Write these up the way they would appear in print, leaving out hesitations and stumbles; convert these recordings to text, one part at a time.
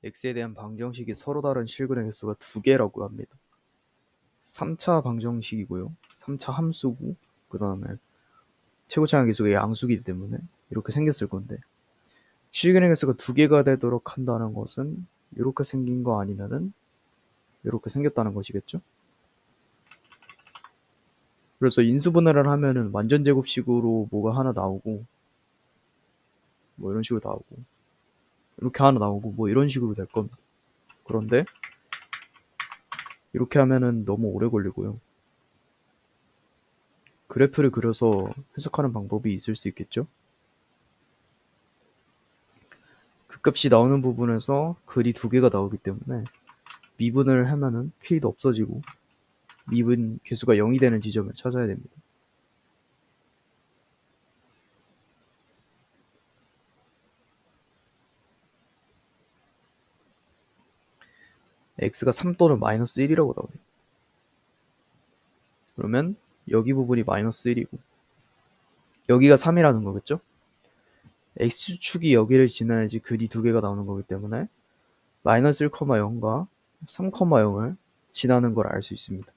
x에 대한 방정식이 서로 다른 실근의 개수가 두 개라고 합니다. 3차 방정식이고요. 3차 함수고 그 다음에 최고차항 계수가 양수이기 때문에 이렇게 생겼을 건데, 실근의 개수가 두 개가 되도록 한다는 것은 이렇게 생긴 거 아니면은 이렇게 생겼다는 것이겠죠. 그래서 인수분해를 하면은 완전 제곱식으로 뭐가 하나 나오고, 뭐 이런 식으로 나오고, 이렇게 하나 나오고, 뭐 이런 식으로 될 겁니다. 그런데 이렇게 하면은 너무 오래 걸리고요. 그래프를 그려서 해석하는 방법이 있을 수 있겠죠. 그 값이 나오는 부분에서 글이 두 개가 나오기 때문에 미분을 하면은 k도 없어지고 미분 개수가 0이 되는 지점을 찾아야 됩니다. x가 3 또는 마이너스 1이라고 나오네요. 그러면 여기 부분이 마이너스 1이고 여기가 3이라는 거겠죠? x축이 여기를 지나야지 글이 두 개가 나오는 거기 때문에 마이너스 1,0과 3,0을 지나는 걸 알 수 있습니다.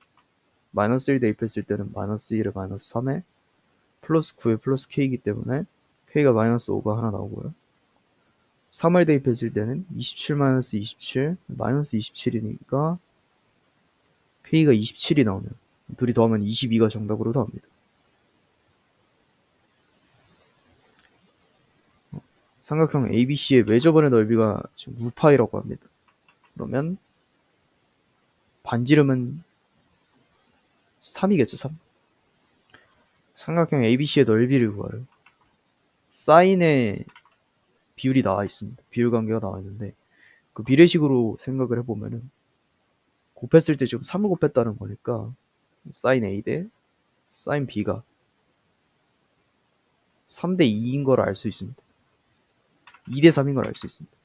마이너스 1 대입했을 때는 마이너스 1을 마이너스 3에 플러스 9에 플러스 k이기 때문에 k가 마이너스 5가 하나 나오고요. 3을 대입했을 때는 27 마이너스 27 마이너스 27이니까 k가 27이 나오네요. 둘이 더하면 22가 정답으로 나옵니다. 삼각형 ABC의 외접원의 넓이가 지금 9파이라고 합니다. 그러면 반지름은 3이겠죠, 3. 삼각형 ABC의 넓이를 구하래요. 사인의 비율이 나와 있습니다. 비율 관계가 나와 있는데 그 비례식으로 생각을 해보면은 곱했을 때 지금 3을 곱했다는 거니까 사인 A 대 사인 B가 3대 2인 걸 알 수 있습니다. 2대 3인 걸 알 수 있습니다.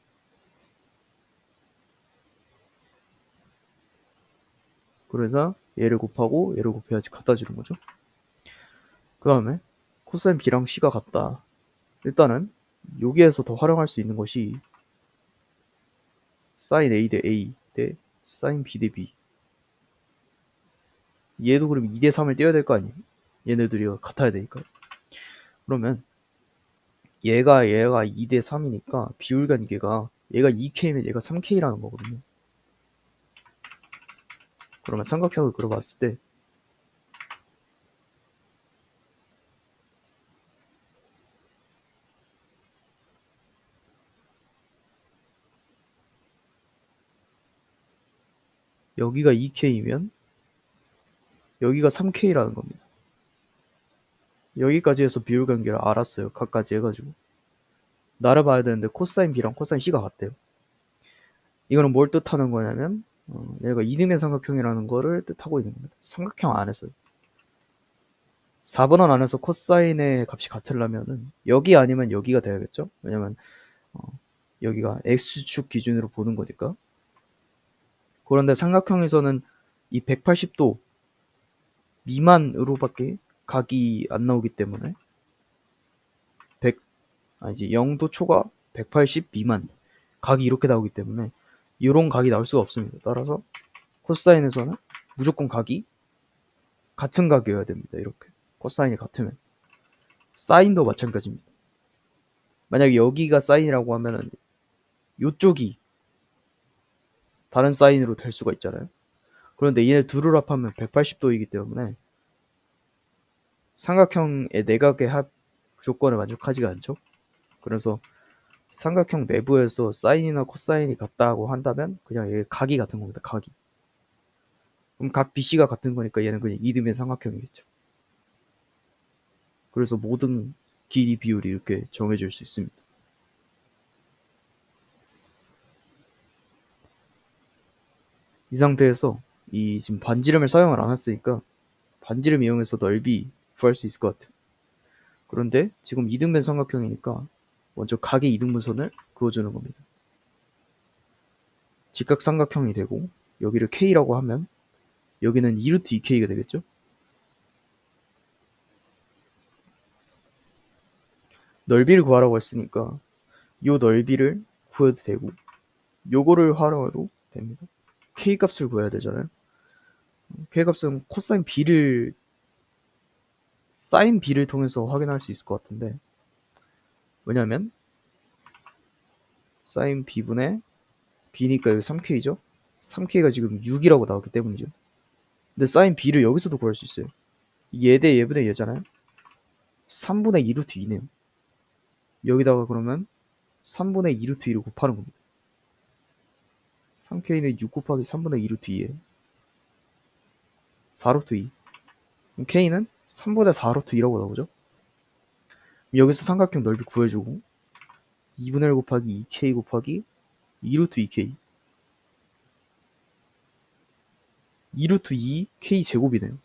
그래서 얘를 곱하고 얘를 곱해야지 갖다 주는 거죠. 그 다음에 코사인 B랑 C가 같다. 일단은 여기에서 더 활용할 수 있는 것이 사인 A 대 A 대 사인 B 대 B. 얘도 그럼 2대 3을 떼어야 될 거 아니에요? 얘네들이 같아야 되니까. 그러면 얘가 2대 3이니까 비율 관계가 얘가 2K면 얘가 3K라는 거거든요. 그러면 삼각형을 그려봤을 때 여기가 2K면 여기가 3K라는 겁니다. 여기까지 해서 비율 관계를 알았어요. 각까지 해가지고. 나를 봐야 되는데 코사인 B랑 코사인 C가 같대요. 이거는 뭘 뜻하는 거냐면 얘가 이등변 삼각형이라는 거를 뜻하고 있는 겁니다. 삼각형 안에서요. 4번원 안에서 코사인의 값이 같으려면은 여기 아니면 여기가 돼야겠죠? 왜냐면 여기가 x축 기준으로 보는 거니까. 그런데 삼각형에서는 이 180도 미만으로밖에 각이 안 나오기 때문에 0도 초과 180 미만 각이 이렇게 나오기 때문에 이런 각이 나올 수가 없습니다. 따라서 코사인에서는 무조건 각이 같은 각이어야 됩니다. 이렇게 코사인이 같으면. 사인도 마찬가지입니다. 만약에 여기가 사인이라고 하면은 이쪽이 다른 사인으로 될 수가 있잖아요. 그런데 얘네 둘을 합하면 180도이기 때문에 삼각형의 내각의 합 조건을 만족하지가 않죠. 그래서 삼각형 내부에서 사인이나 코사인이 같다고 한다면 그냥 얘 각이 같은 겁니다. 각이. 그럼 각 BC가 같은 거니까 얘는 그냥 이등변 삼각형이겠죠. 그래서 모든 길이 비율이 이렇게 정해질 수 있습니다. 이 상태에서 이 지금 반지름을 사용을 안 했으니까 반지름 이용해서 넓이 구할 수 있을 것 같아요. 그런데 지금 이등변 삼각형이니까 먼저 각의 이등분선을 그어주는 겁니다. 직각삼각형이 되고 여기를 K라고 하면 여기는 2루트 2K가 되겠죠? 넓이를 구하라고 했으니까 이 넓이를 구해도 되고 요거를 활용해도 됩니다. K값을 구해야 되잖아요. K값은 코사인 B를 사인 B를 통해서 확인할 수 있을 것 같은데, 왜냐면 사인 B분의 B니까 여기 3K죠? 3K가 지금 6이라고 나왔기 때문이죠. 근데 사인 B를 여기서도 구할 수 있어요. 얘 대 얘분의 얘잖아요. 3분의 2 루트 2네요. 여기다가 그러면 3분의 2 루트 2를 곱하는 겁니다. 3K는 6 곱하기 3분의 2 루트 2에요. 4 루트 2. 그럼 K는 3분의 4 루트 2라고 나오죠. 여기서 삼각형 넓이 구해주고 2분의 1 곱하기 2K 곱하기 2 루트 2K 2 루트 2 K 제곱이네요.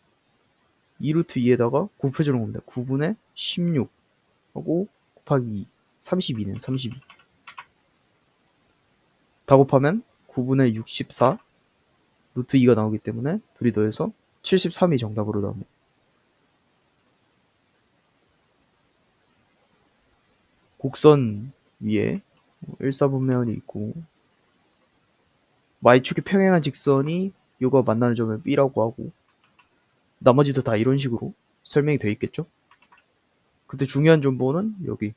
2 루트 2에다가 곱해주는 겁니다. 9분의 16 하고 곱하기 2 32네요. 32 다 곱하면 9분의 64 루트 2가 나오기 때문에 둘이 더해서 73이 정답으로 나옵니다. 곡선 위에 일사분면이 있고 y축이 평행한 직선이 요거 만나는 점을 B라고 하고 나머지도 다 이런 식으로 설명이 되어 있겠죠. 근데 중요한 정보는 여기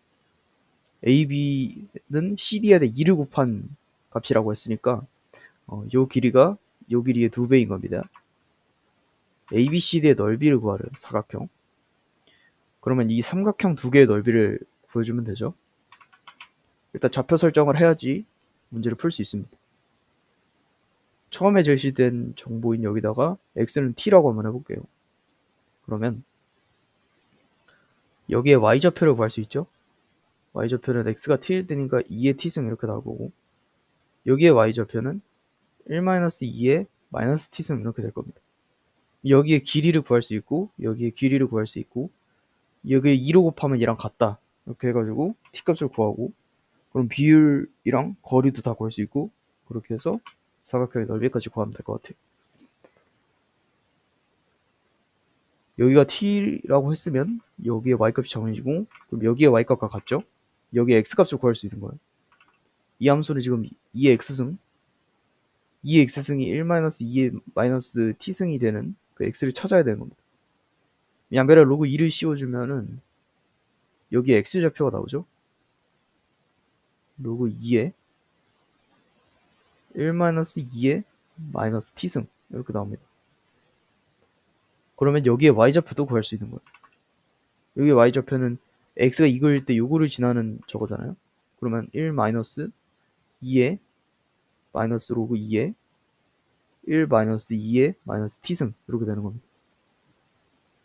AB는 CD에 대해 2를 곱한 값이라고 했으니까 요 길이가 요 길이의 2배인 겁니다. ABCD의 넓이를 구하래요. 사각형. 그러면 이 삼각형 두 개의 넓이를 보여주면 되죠. 일단 좌표 설정을 해야지 문제를 풀 수 있습니다. 처음에 제시된 정보인 여기다가 x는 t라고 한번 해볼게요. 그러면 여기에 y좌표를 구할 수 있죠. y좌표는 x가 t일 때니까 2의 t승 이렇게 나올 거고 여기에 y좌표는 1-2의 마이너스 t승 이렇게 될 겁니다. 여기에 길이를 구할 수 있고 여기에 길이를 구할 수 있고 여기에 2로 곱하면 얘랑 같다 이렇게 해가지고 t값을 구하고 그럼 비율이랑 거리도 다 구할 수 있고 그렇게 해서 사각형의 넓이까지 구하면 될 것 같아요. 여기가 t라고 했으면 여기에 y값이 정해지고 그럼 여기에 y값과 같죠? 여기에 x값을 구할 수 있는 거예요. 이 함수는 지금 2의 x승 2의 x승이 1-2의 마이너스 t승이 되는 그 x를 찾아야 되는 겁니다. 양변에 로그 2를 씌워주면은 여기에 x좌표가 나오죠? 로그 2에 1-2의 마이너스 t승 이렇게 나옵니다. 그러면 여기에 y좌표도 구할 수 있는 거예요. 여기 y좌표는 x가 이거일 때 요거를 지나는 저거잖아요. 그러면 1-2의 마이너스 로그 2의 1-2의 마이너스 t승 이렇게 되는 겁니다.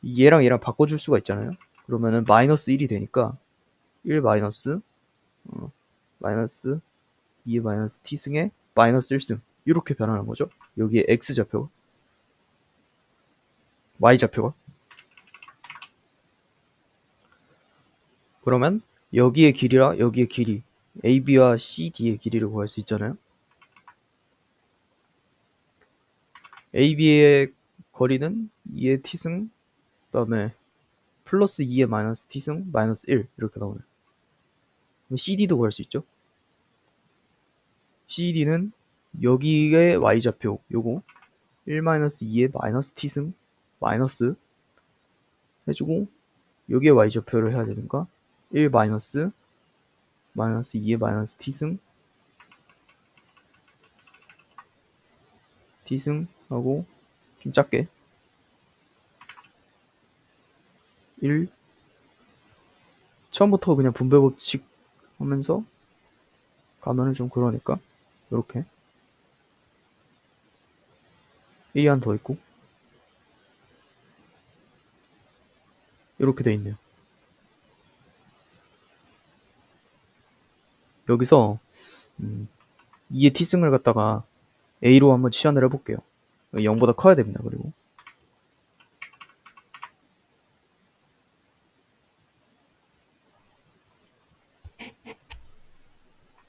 얘랑 얘랑 바꿔줄 수가 있잖아요. 그러면은 마이너스 1이 되니까 1 마이너스 2의 마이너스 t승에 마이너스 1승 이렇게 변하는 거죠. 여기에 x좌표 y좌표가 그러면 여기의 길이랑 여기의 길이 AB와 CD의 길이를 구할 수 있잖아요. AB의 거리는 2의 t승 그 다음에 플러스 2의 마이너스 t승 마이너스 1 이렇게 나오네요. CD도 구할 수 있죠. CD는 여기의 y좌표 요거 1-2의 마이너스 t승 마이너스 해주고 여기에 y좌표를 해야 되니까 1 마이너스 2의 마이너스 t승 하고 좀 작게 1 처음부터 그냥 분배 법칙 하면서 가면은 좀 그러니까 이렇게 1이 한 더 있고 이렇게 돼 있네요. 여기서 2의 t승을 갖다가 a로 한번 치환을 해볼게요. 0보다 커야 됩니다. 그리고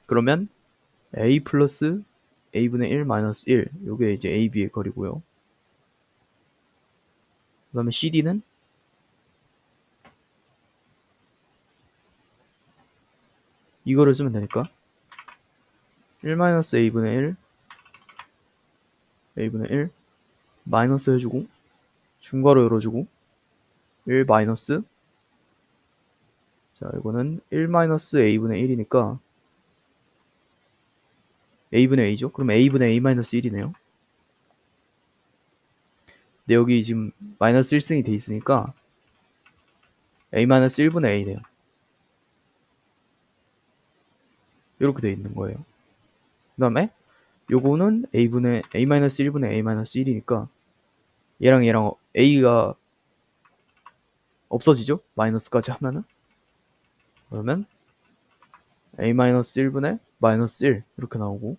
그러면 a 플러스 a분의 1 마이너스 1 요게 이제 ab의 거리고요. 그 다음에 cd는 이거를 쓰면 되니까 1-a분의 1 a분의 1 마이너스 해주고 중괄호 열어주고 1 마이너스 자 이거는 1-a분의 1이니까 a분의 a죠. 그럼 a분의 a-1이네요. 근데 여기 지금 마이너스 1승이 돼 있으니까 a-1분의 a네요. 이렇게 돼 있는 거예요. 그 다음에 요거는 a-1분의 a-1이니까 얘랑 a가 없어지죠? 마이너스까지 하면은 그러면 a-1분의 마이너스 1 이렇게 나오고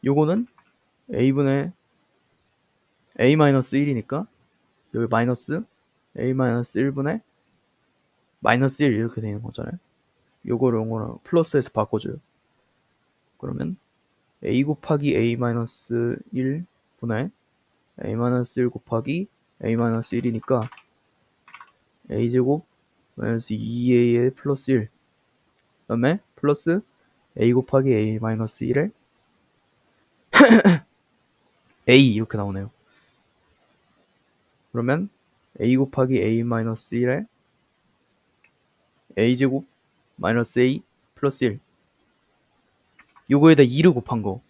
요거는 a분의 a-1이니까 여기 마이너스 a-1분의 마이너스 1 이렇게 되는 거잖아요. 요거를 플러스해서 바꿔줘요. 그러면 a 곱하기 a-1 분의 a-1 곱하기 a-1이니까 a제곱 마이너스 2a의 플러스 1 그 다음에 플러스 a 곱하기 a-1에 a 이렇게 나오네요. 그러면 a 곱하기 a-1에 a제곱 마이너스 a 플러스 1 요거에다 2를 곱한 거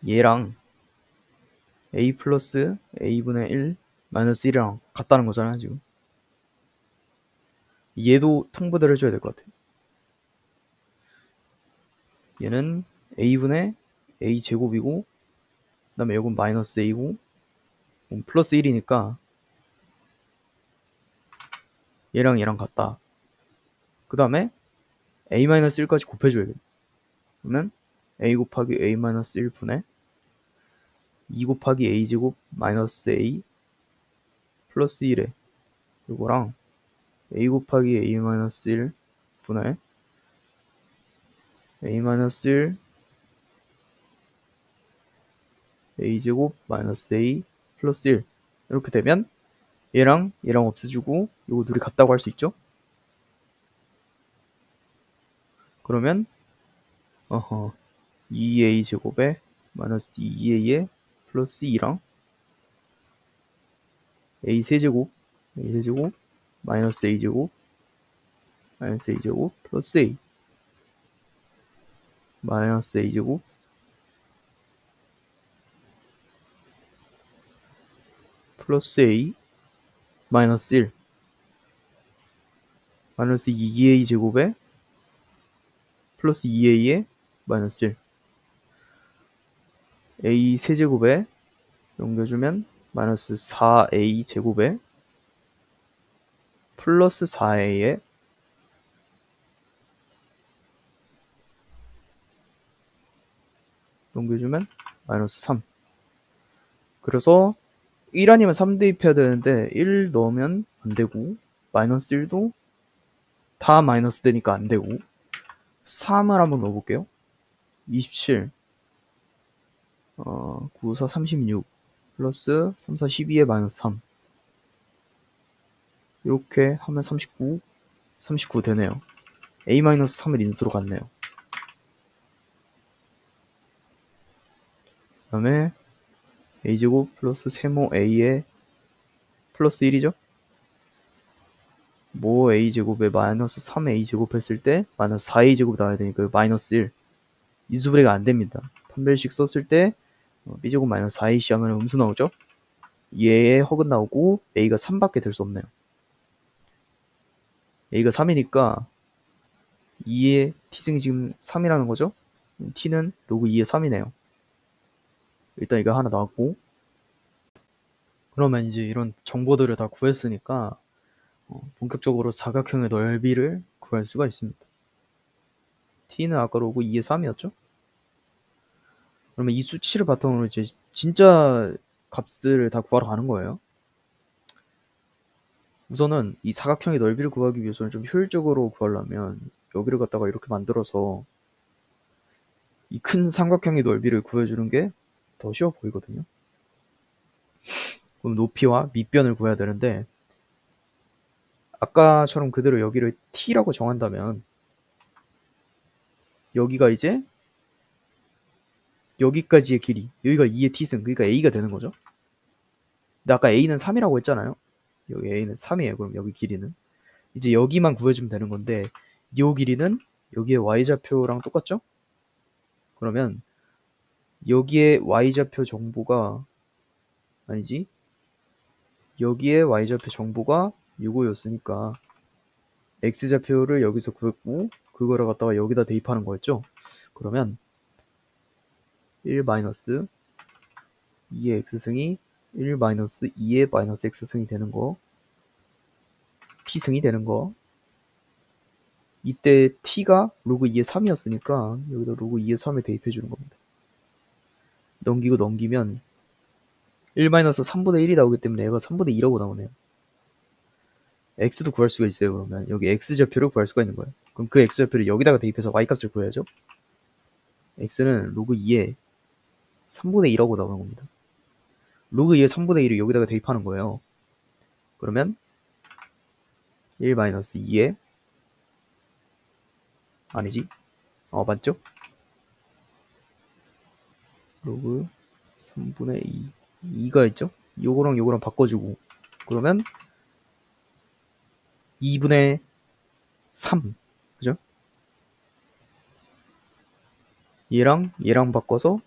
얘랑 a 플러스 a분의 1 마이너스 1이랑 같다는 거잖아요. 지금 얘도 통분을 해줘야 될 것 같아요. 얘는 a분의 a 제곱이고 그 다음에 요건 마이너스 a고 플러스 1이니까 얘랑 같다. 그 다음에 a-1까지 곱해줘야 돼. 그러면 a 곱하기 a-1 분의 2 곱하기 a제곱 마이너스 a 플러스 1에 요거랑 a 곱하기 a-1 분의 a-1 a제곱 마이너스 a 플러스 1 이렇게 되면 얘랑 없애주고 요거 둘이 같다고 할 수 있죠? 그러면 2a 제곱에 마이너스 2a에 플러스 2랑 a 세제곱 마이너스 a제곱 플러스 a 마이너스 a제곱 플러스 a 마이너스 1 마이너스 2a 제곱에 플러스 2a에 마이너스 1 a 세제곱에 넘겨주면 마이너스 4a 제곱에 플러스 4a에 넘겨주면 마이너스 3 그래서 1 아니면 3 대입해야 되는데 1 넣으면 안 되고 마이너스 1도 다 마이너스 되니까 안 되고 3을 한번 넣어볼게요. 27 9, 4, 36 플러스 3, 4, 12에 마이너스 3 이렇게 하면 39 되네요. a-3을 인수로 갔네요. 그 다음에 a제곱 플러스 세모 a에 플러스 1이죠. 모 a제곱에 마이너스 3a제곱 했을 때 마이너스 4a제곱 나와야 되니까 마이너스 1 인수분해가 안 됩니다. 판별식 썼을 때 b제곱 마이너스 4ac 하면 음수 나오죠. 얘의 허근 나오고 a가 3밖에 될 수 없네요. a가 3이니까 2의 t승이 지금 3이라는 거죠. t는 로그 2의 3이네요. 일단 이거 하나 나왔고 그러면 이제 이런 정보들을 다 구했으니까 본격적으로 사각형의 넓이를 구할 수가 있습니다. t는 아까 로그 2의 3이었죠. 그러면 이 수치를 바탕으로 이제 진짜 값들을 다 구하러 가는 거예요. 우선은 이 사각형의 넓이를 구하기 위해서는 좀 효율적으로 구하려면 여기를 갖다가 이렇게 만들어서 이 큰 삼각형의 넓이를 구해주는 게 더 쉬워 보이거든요. 그럼 높이와 밑변을 구해야 되는데 아까처럼 그대로 여기를 t라고 정한다면 여기가 이제 여기까지의 길이, 여기가 2의 t승, 그러니까 a가 되는 거죠. 근데 아까 a는 3이라고 했잖아요. 여기 a는 3이에요. 그럼 여기 길이는 이제 여기만 구해주면 되는 건데 이 길이는 여기에 y좌표랑 똑같죠? 그러면 여기에 y좌표 정보가 아니지, 여기에 y좌표 정보가 6호였으니까 x좌표를 여기서 구했고 그거를 갖다가 여기다 대입하는 거였죠. 그러면 1 마이너스 2의 x승이 1 마이너스 2의 마이너스 x승이 되는 거, t승이 되는 거. 이때 t가 로그 2의 3이었으니까 여기다 로그 2의 3을 대입해 주는 겁니다. 넘기고 넘기면 1 마이너스 3분의 1이 나오기 때문에 얘가 3분의 2라고 나오네요. x도 구할 수가 있어요. 그러면 여기 x좌표를 구할 수가 있는 거예요. 그럼 그 x좌표를 여기다가 대입해서 y값을 구해야죠. x는 로그 2의 3분의 2라고 나오는 겁니다. 로그 2의 3분의 1을 여기다가 대입하는 거예요. 그러면 1 마이너스 2의 아니지, 맞죠? 로그 3분의 2 2가 있죠? 요거랑 요거랑 바꿔주고 그러면 2분의 3, 그죠? 얘랑 얘랑 바꿔서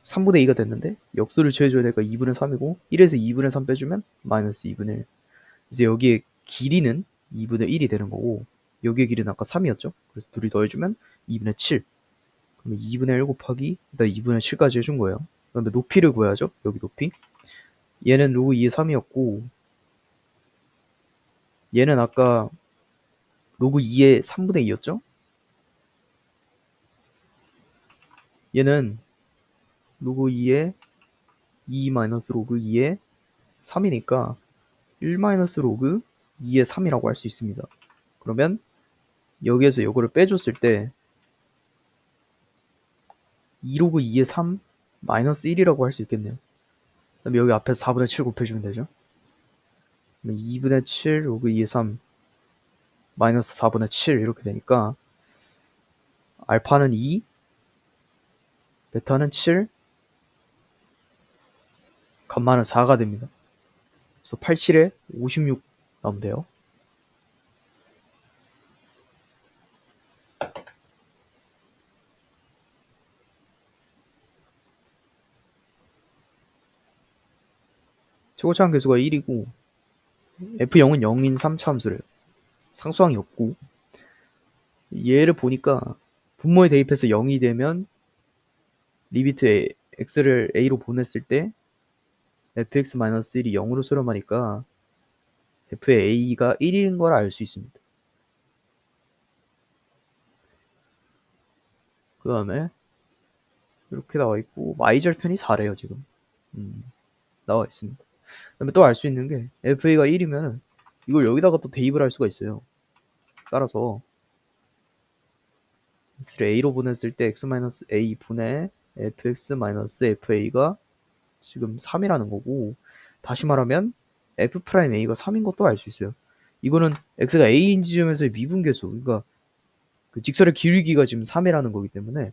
3분의 2가 됐는데 역수를 취해줘야 되니까 2분의 3이고 1에서 2분의 3 빼주면 마이너스 2분의 1. 이제 여기에 길이는 2분의 1이 되는 거고 여기의 길이는 아까 3이었죠? 그래서 둘이 더해주면 2분의 7. 그러면 2분의 1 곱하기 일단 2분의 7까지 해준 거예요. 그다음에 높이를 구해야죠. 여기 높이. 얘는 로그 2의 3이었고 얘는 아까 로그 2의 3분의 2였죠? 얘는 로그 2의 2 마이너스 로그 2의 3이니까 1 마이너스 로그 2의 3이라고 할 수 있습니다. 그러면 여기에서 이거를 빼줬을 때 2 로그 2의 3 마이너스 1이라고 할 수 있겠네요. 그다음에 여기 앞에서 4분의 7 곱해주면 되죠. 2분의 7 로그 2의 3 마이너스 4분의 7 이렇게 되니까 알파는 2, 베타는 7, 감마는 4가 됩니다. 그래서 87에 56 나오면 돼요. 최고차항 계수가 1이고 F0은 0인 3차 함수래요. 상수항이 없고 얘를 보니까 분모에 대입해서 0이 되면 리미트 x를 a로 보냈을 때 fx-1이 0으로 수렴하니까 f의 a가 1인 걸 알 수 있습니다. 그 다음에 이렇게 나와 있고 y절편이 4래요 지금. 나와 있습니다. 그 다음에 또 알 수 있는 게 fa가 1이면 이걸 여기다가 또 대입을 할 수가 있어요. 따라서 x를 a로 보냈을 때 x-a 분의 fx-fa가 지금 3이라는 거고, 다시 말하면 f'a가 3인 것도 알 수 있어요. 이거는 x가 a인 지점에서의 미분계수, 그러니까 그 직선의 길이가 지금 3이라는 거기 때문에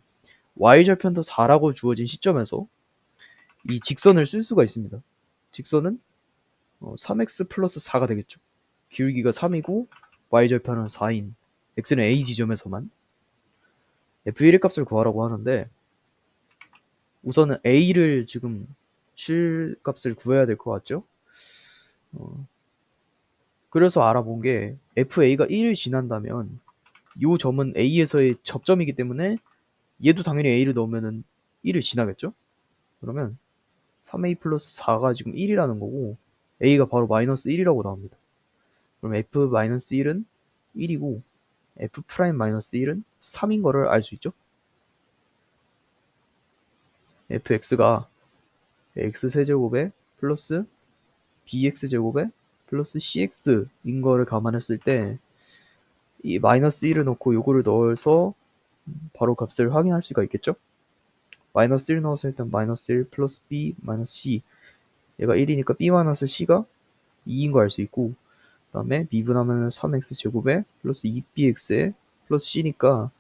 y절편도 4라고 주어진 시점에서 이 직선을 쓸 수가 있습니다. 직선은 3x 플러스 4가 되겠죠. 길이가 3이고 y절편은 4인 x는 a 지점에서만 f1의 값을 구하라고 하는데, 우선은 a를 지금 실값을 구해야 될 것 같죠? 그래서 알아본 게 fa가 1을 지난다면 이 점은 a에서의 접점이기 때문에 얘도 당연히 a를 넣으면 1을 지나겠죠? 그러면 3a 플러스 4가 지금 1이라는 거고 a가 바로 마이너스 1이라고 나옵니다. 그럼 f-1은 1이고 f'-1은 3인 거를 알 수 있죠? fx가 x세제곱에 플러스 bx제곱에 플러스 cx인 거를 감안했을 때 이 마이너스 1을 넣고 요거를 넣어서 바로 값을 확인할 수가 있겠죠? 마이너스 1 넣어서 일단 마이너스 1 플러스 b 마이너스 c, 얘가 1이니까 b 마이너스 c가 2인 거 알 수 있고, 다음에 미분하면 3x 제곱에 플러스 2bx에 플러스 c니까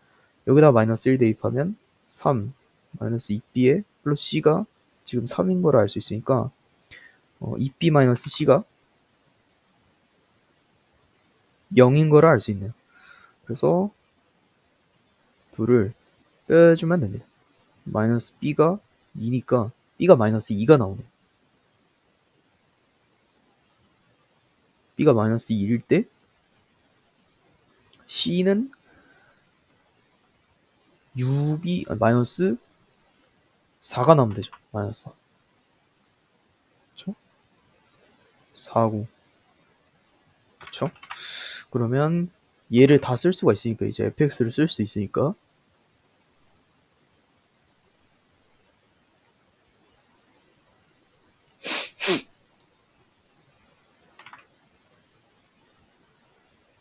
여기다 마이너스 1 대입하면 3 마이너스 2b에 플러스 c가 지금 3인 걸 알 수 있으니까 2b 마이너스 c가 0인 걸 알 수 있네요. 그래서 둘을 빼주면 됩니다. 마이너스 b가 2니까 b가 마이너스 2가 나오네요. b가 마이너스 2일 때 c는 6이 마이너스 4가 나오면 되죠. 마이너스 4. 그쵸? 4고. 그쵸? 그러면 얘를 다 쓸 수가 있으니까 이제 fx를 쓸 수 있으니까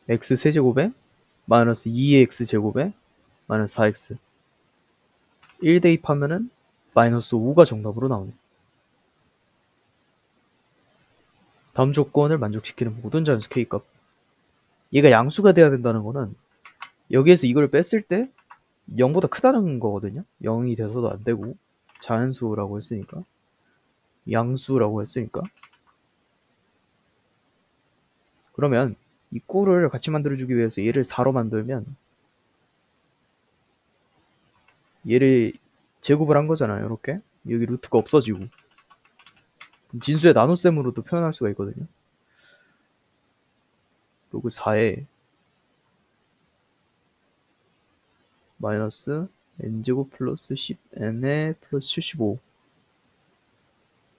x 세제곱에 마이너스 2x 제곱에 마이너스 4x 1 대입하면은 마이너스 5가 정답으로 나오네. 다음 조건을 만족시키는 모든 자연수 k값. 얘가 양수가 돼야 된다는 거는 여기에서 이걸 뺐을 때 0보다 크다는 거거든요. 0이 돼서도 안 되고 자연수라고 했으니까 양수라고 했으니까 그러면 이 꼴을 같이 만들어주기 위해서 얘를 4로 만들면 얘를 제곱을 한 거잖아요. 이렇게 여기 루트가 없어지고 진수의 나눗셈으로도 표현할 수가 있거든요. 로그 4에 마이너스 n제곱 플러스 10n에 플러스 75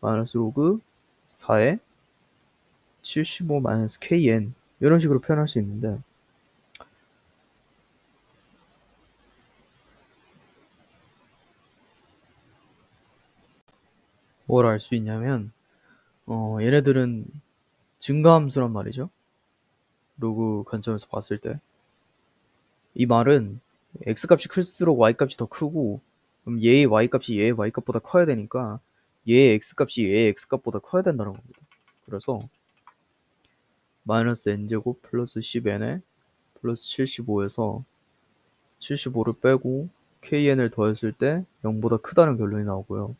마이너스 로그 4에 75 마이너스 kn 이런 식으로 표현할 수 있는데 뭘 알 수 있냐면 얘네들은 증가함수란 말이죠. 로그 관점에서 봤을 때 이 말은 x값이 클수록 y값이 더 크고 그럼 얘의 y값이 얘의 y값보다 커야 되니까 얘의 x값이 얘의 x값보다 커야 된다는 겁니다. 그래서 마이너스 n제곱 플러스 10n에 플러스 75에서 75를 빼고 kn을 더했을 때 0보다 크다는 결론이 나오고요.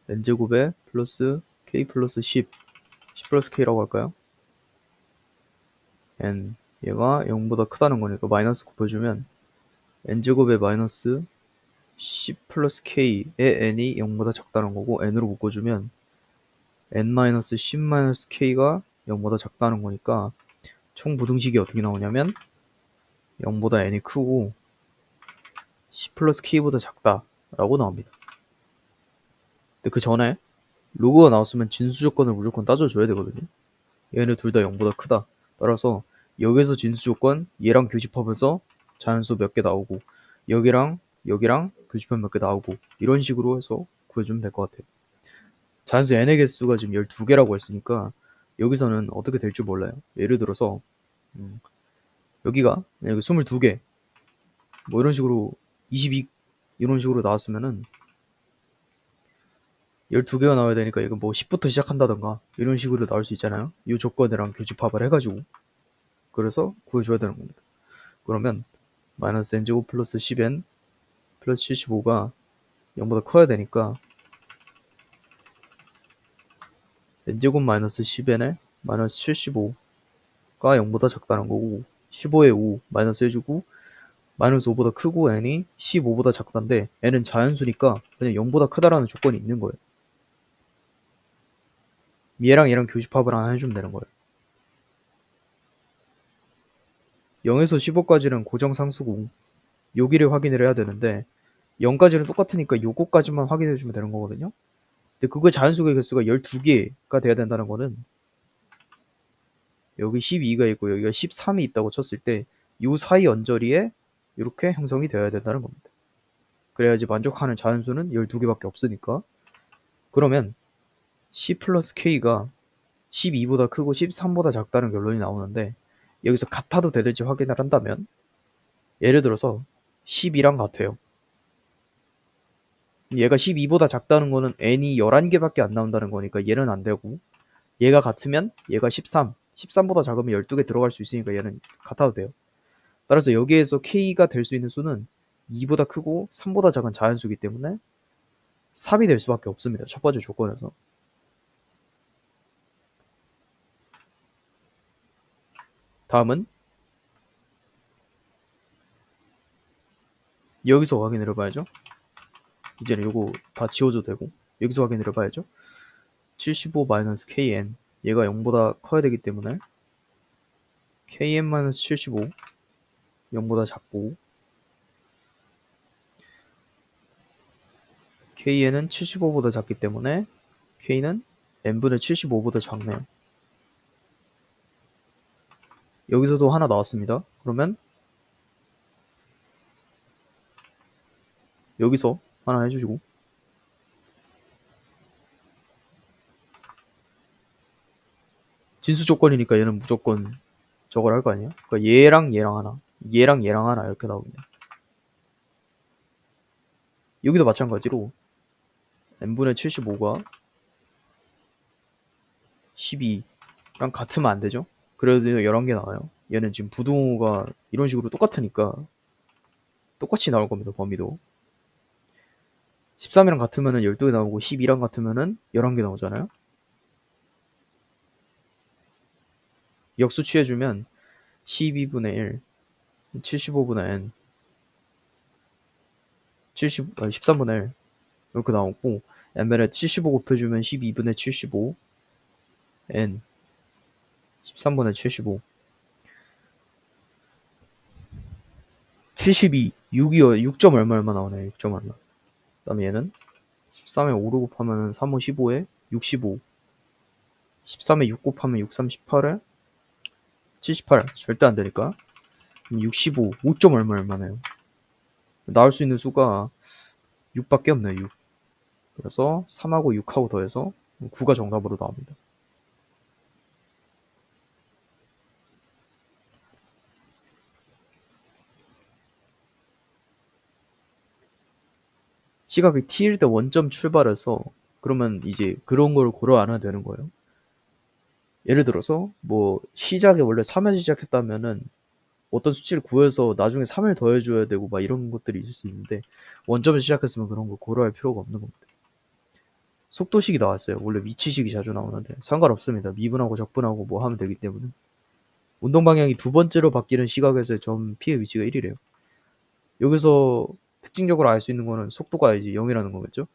n제곱에 플러스 k 플러스 10 플러스 k라고 할까요? n 얘가 0보다 크다는 거니까 마이너스 곱해주면 n제곱에 마이너스 10 플러스 k의 n이 0보다 작다는 거고 n으로 묶어주면 n 마이너스 10 마이너스 k가 0보다 작다는 거니까 총 부등식이 어떻게 나오냐면 0보다 n이 크고 10 플러스 k보다 작다라고 나옵니다. 근데 그 전에 로그가 나왔으면 진수 조건을 무조건 따져줘야 되거든요. 얘네 둘 다 0보다 크다. 따라서 여기서 진수 조건 얘랑 교집합해서 자연수 몇 개 나오고 여기랑 교집합 몇 개 나오고 이런 식으로 해서 구해주면 될 것 같아요. 자연수 n의 개수가 지금 12개라고 했으니까 여기서는 어떻게 될지 몰라요. 예를 들어서 여기가 22개 뭐 이런 식으로 22 이런 식으로 나왔으면은 12개가 나와야 되니까 이거 뭐 10부터 시작한다던가 이런 식으로 나올 수 있잖아요. 이 조건이랑 교집합을 해가지고 그래서 구해줘야 되는 겁니다. 그러면 마이너스 n제곱 플러스 10n 플러스 75가 0보다 커야 되니까 n제곱 마이너스 10n에 마이너스 75가 0보다 작다는 거고 15에 5 마이너스 해주고 마이너스 5보다 크고 n이 15보다 작다인데 n은 자연수니까 그냥 0보다 크다라는 조건이 있는 거예요. 얘랑 교집합을 하나 해주면 되는 거예요. 0에서 15까지는 고정상수고 여기를 확인을 해야 되는데 0까지는 똑같으니까 요거까지만 확인해주면 되는 거거든요. 근데 그거 자연수의 개수가 12개가 돼야 된다는 거는 여기 12가 있고 여기가 13이 있다고 쳤을 때 이 사이 언저리에 이렇게 형성이 되어야 된다는 겁니다. 그래야지 만족하는 자연수는 12개밖에 없으니까. 그러면 C 플러스 K가 12보다 크고 13보다 작다는 결론이 나오는데 여기서 같아도 되는지 확인을 한다면 예를 들어서 12랑 같아요. 얘가 12보다 작다는 거는 n이 11개밖에 안 나온다는 거니까 얘는 안 되고 얘가 같으면 얘가 13 13보다 작으면 12개 들어갈 수 있으니까 얘는 같아도 돼요. 따라서 여기에서 K가 될 수 있는 수는 2보다 크고 3보다 작은 자연수이기 때문에 3이 될 수밖에 없습니다. 첫 번째 조건에서. 다음은 여기서 확인을 해봐야죠. 이제는 요거 다 지워줘도 되고 여기서 확인을 해봐야죠. 75-kn 얘가 0보다 커야 되기 때문에 kn-75 0보다 작고 kn은 75보다 작기 때문에 k는 n분의 75보다 작네요. 여기서도 하나 나왔습니다. 그러면 여기서 하나 해주시고 진수 조건이니까 얘는 무조건 저걸 할 거 아니에요? 그러니까 얘랑 얘랑 하나, 얘랑 얘랑 하나 이렇게 나오겠네. 여기도 마찬가지로 n분의 75가 12랑 같으면 안 되죠? 그래도 11개 나와요. 얘는 지금 부등호가 이런 식으로 똑같으니까 똑같이 나올 겁니다. 범위도 13이랑 같으면은 12개 나오고 12랑 같으면은 11개 나오잖아요. 역수 취해주면 12분의 1 75분의 n 13분의 1 이렇게 나오고 n분의 75 곱해주면 12분의 75 n 13분의 75 72 6이요. 6점 얼마 나오네. 6점 얼마. 그 다음에 얘는 13에 5를 곱하면 3호 15에 65 13에 6 곱하면 6, 3, 18에 78 절대 안 되니까 65 5점 얼마나요? 나올 수 있는 수가 6밖에 없네요. 6. 그래서 3하고 6하고 더해서 9가 정답으로 나옵니다. 시각이 t일 때 원점 출발해서 그러면 이제 그런 걸 고려 안 해도 되는 거예요. 예를 들어서 뭐 시작에 원래 3에서 시작했다면은 어떤 수치를 구해서 나중에 3을 더해줘야 되고 막 이런 것들이 있을 수 있는데 원점에서 시작했으면 그런 거 고려할 필요가 없는 겁니다. 속도식이 나왔어요. 원래 위치식이 자주 나오는데 상관없습니다. 미분하고 적분하고 뭐 하면 되기 때문에 운동 방향이 두 번째로 바뀌는 시각에서의 점 P의 위치가 1이래요. 여기서 특징적으로 알 수 있는 거는 속도가 이제 0이라는 거겠죠?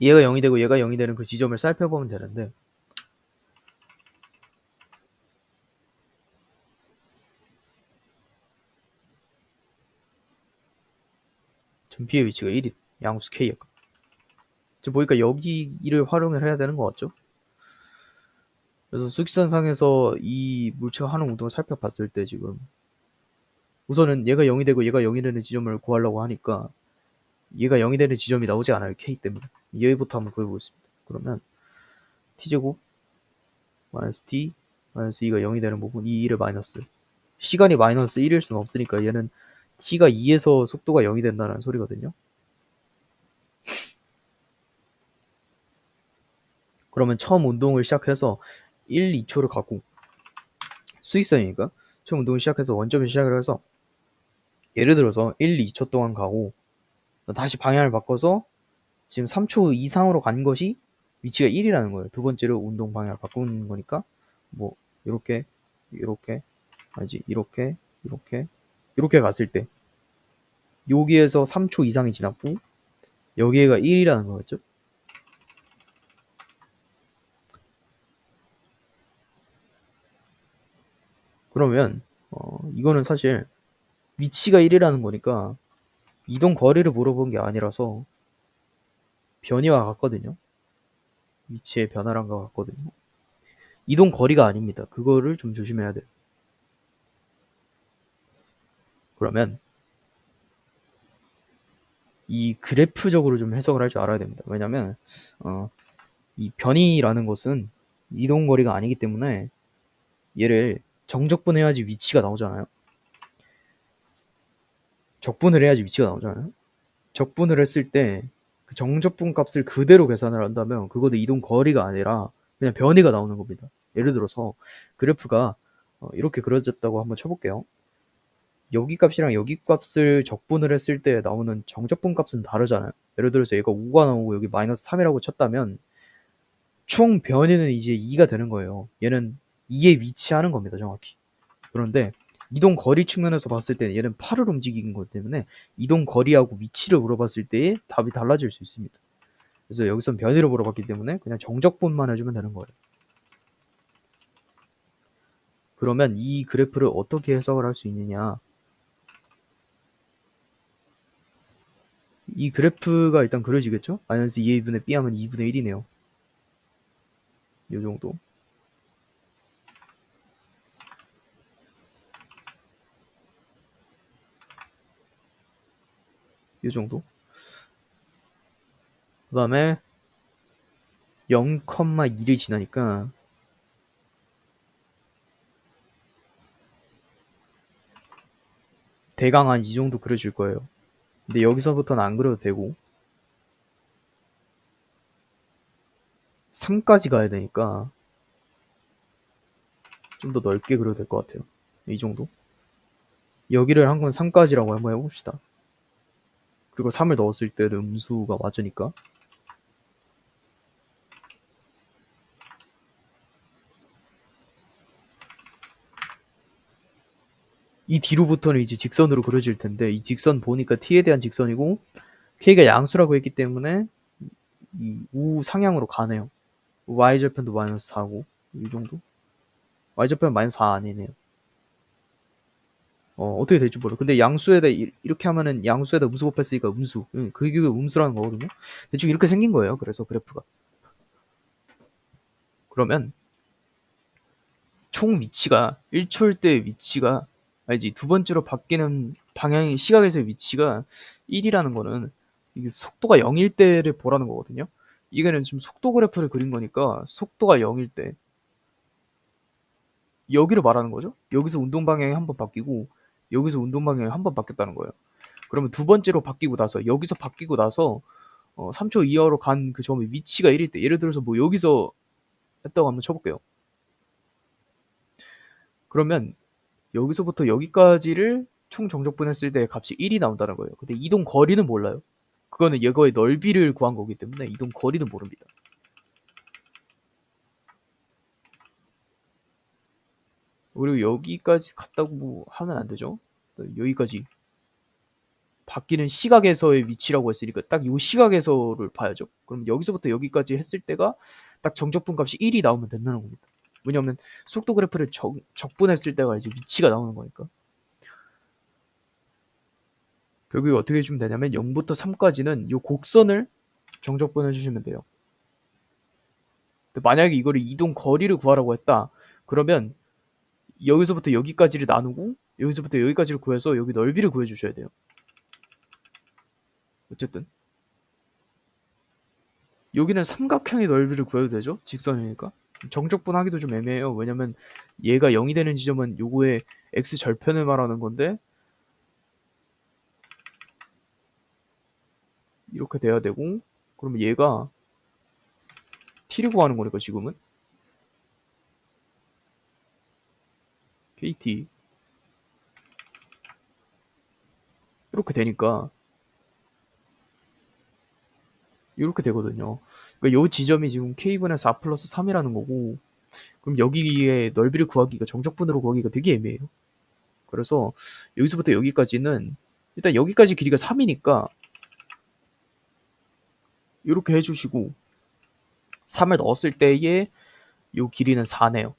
얘가 0이 되고 얘가 0이 되는 그 지점을 살펴보면 되는데 점 P의 위치가 1이 양수 K였고 지금 보니까 여기를 활용을 해야 되는 것 같죠? 그래서 수직선상에서 이 물체가 하는 운동을 살펴봤을 때 지금 우선은 얘가 0이 되고 얘가 0이 되는 지점을 구하려고 하니까 얘가 0이 되는 지점이 나오지 않아요. K 때문에. 얘부터 한번 구해보겠습니다. 그러면 t제곱 마이너스 t 마이너스 2가 0이 되는 부분 이 1을 마이너스 시간이 마이너스 1일 수는 없으니까 얘는 t가 2에서 속도가 0이 된다는 소리거든요. 그러면 처음 운동을 시작해서 1, 2초를 갖고 수익선이니까 처음 운동을 시작해서 원점에서 시작을 해서 예를 들어서 1, 2초 동안 가고 다시 방향을 바꿔서 지금 3초 이상으로 간 것이 위치가 1이라는 거예요. 두 번째로 운동 방향을 바꾸는 거니까 뭐 이렇게 아니지 이렇게 갔을 때 여기에서 3초 이상이 지났고 여기가 1이라는 거겠죠. 그러면 이거는 사실 위치가 1이라는 거니까 이동 거리를 물어본 게 아니라서 변이와 같거든요. 위치의 변화란 것 같거든요. 이동 거리가 아닙니다. 그거를 좀 조심해야 돼요. 그러면 이 그래프적으로 좀 해석을 할 줄 알아야 됩니다. 왜냐면 이 변이라는 것은 이동 거리가 아니기 때문에 얘를 정적분해야지 위치가 나오잖아요. 적분을 해야지 위치가 나오잖아요. 적분을 했을 때 그 정적분 값을 그대로 계산을 한다면 그것도 이동 거리가 아니라 그냥 변이가 나오는 겁니다. 예를 들어서 그래프가 이렇게 그려졌다고 한번 쳐볼게요. 여기 값이랑 여기 값을 적분을 했을 때 나오는 정적분 값은 다르잖아요. 예를 들어서 얘가 5가 나오고 여기 마이너스 3이라고 쳤다면 총 변이는 이제 2가 되는 거예요. 얘는 2에 위치하는 겁니다, 정확히. 그런데 이동 거리 측면에서 봤을 때 얘는 8을 움직이는 거기 때문에 이동 거리하고 위치를 물어봤을 때의 답이 달라질 수 있습니다. 그래서 여기선 변이를 물어봤기 때문에 그냥 정적분만 해주면 되는 거예요. 그러면 이 그래프를 어떻게 해석을 할 수 있느냐. 이 그래프가 일단 그려지겠죠? 마이너스 2분의 b 하면 2분의 1이네요. 이 정도. 이 정도. 그 다음에 0,2를 지나니까 대강 한 이 정도 그려질 거예요. 근데 여기서부터는 안 그려도 되고 3까지 가야 되니까 좀 더 넓게 그려도 될 것 같아요. 이 정도. 여기를 한 건 3까지라고 한번 해봅시다. 그리고 3을 넣었을 때는 음수가 맞으니까 이 뒤로부터는 이제 직선으로 그려질 텐데 이 직선 보니까 t에 대한 직선이고 k가 양수라고 했기 때문에 이 우상향으로 가네요. y절편도 마이너스 4고 이 정도? y절편 마이너스 4 아니네요. 어떻게 될지 몰라. 근데 양수에다 이렇게 하면은 양수에다 음수 곱했으니까 음수. 그게 음수라는 거거든요. 대충 이렇게 생긴 거예요. 그래서 그래프가. 그러면 총 위치가 1초일 때 위치가 알지? 두 번째로 바뀌는 방향의 시각에서의 위치가 1이라는 거는 이게 속도가 0일 때를 보라는 거거든요. 이거는 지금 속도 그래프를 그린 거니까 속도가 0일 때 여기를 말하는 거죠. 여기서 운동 방향이 한 번 바뀌고 여기서 운동 방향이 한 번 바뀌었다는 거예요. 그러면 두 번째로 바뀌고 나서 여기서 바뀌고 나서 3초 이하로 간 그 점의 위치가 1일 때 예를 들어서 뭐 여기서 했다고 한번 쳐볼게요. 그러면 여기서부터 여기까지를 총 정적분했을 때 값이 1이 나온다는 거예요. 근데 이동 거리는 몰라요. 그거는 얘거의 넓이를 구한 거기 때문에 이동 거리는 모릅니다. 그리고 여기까지 갔다고 하면 안 되죠. 여기까지 바뀌는 시각에서의 위치라고 했으니까 딱 이 시각에서를 봐야죠. 그럼 여기서부터 여기까지 했을 때가 딱 정적분 값이 1이 나오면 된다는 겁니다. 왜냐하면 속도 그래프를 적분했을 때가 이제 위치가 나오는 거니까. 결국에 어떻게 해주면 되냐면 0부터 3까지는 이 곡선을 정적분 해주시면 돼요. 만약에 이거를 이동 거리를 구하라고 했다. 그러면 여기서부터 여기까지를 나누고 여기서부터 여기까지를 구해서 여기 넓이를 구해주셔야 돼요. 어쨌든 여기는 삼각형의 넓이를 구해도 되죠. 직선이니까. 정적분 하기도 좀 애매해요. 왜냐면 얘가 0이 되는 지점은 요거의 x절편을 말하는 건데 이렇게 돼야 되고 그러면 얘가 t를 구하는 거니까 지금은 kt 이렇게 되니까 이렇게 되거든요. 그러니까 요 지점이 지금 k분의 4 플러스 3이라는 거고 그럼 여기에 넓이를 구하기가 정적분으로 구하기가 되게 애매해요. 그래서 여기서부터 여기까지는 일단 여기까지 길이가 3이니까 이렇게 해주시고 3을 넣었을 때의 요 길이는 4네요.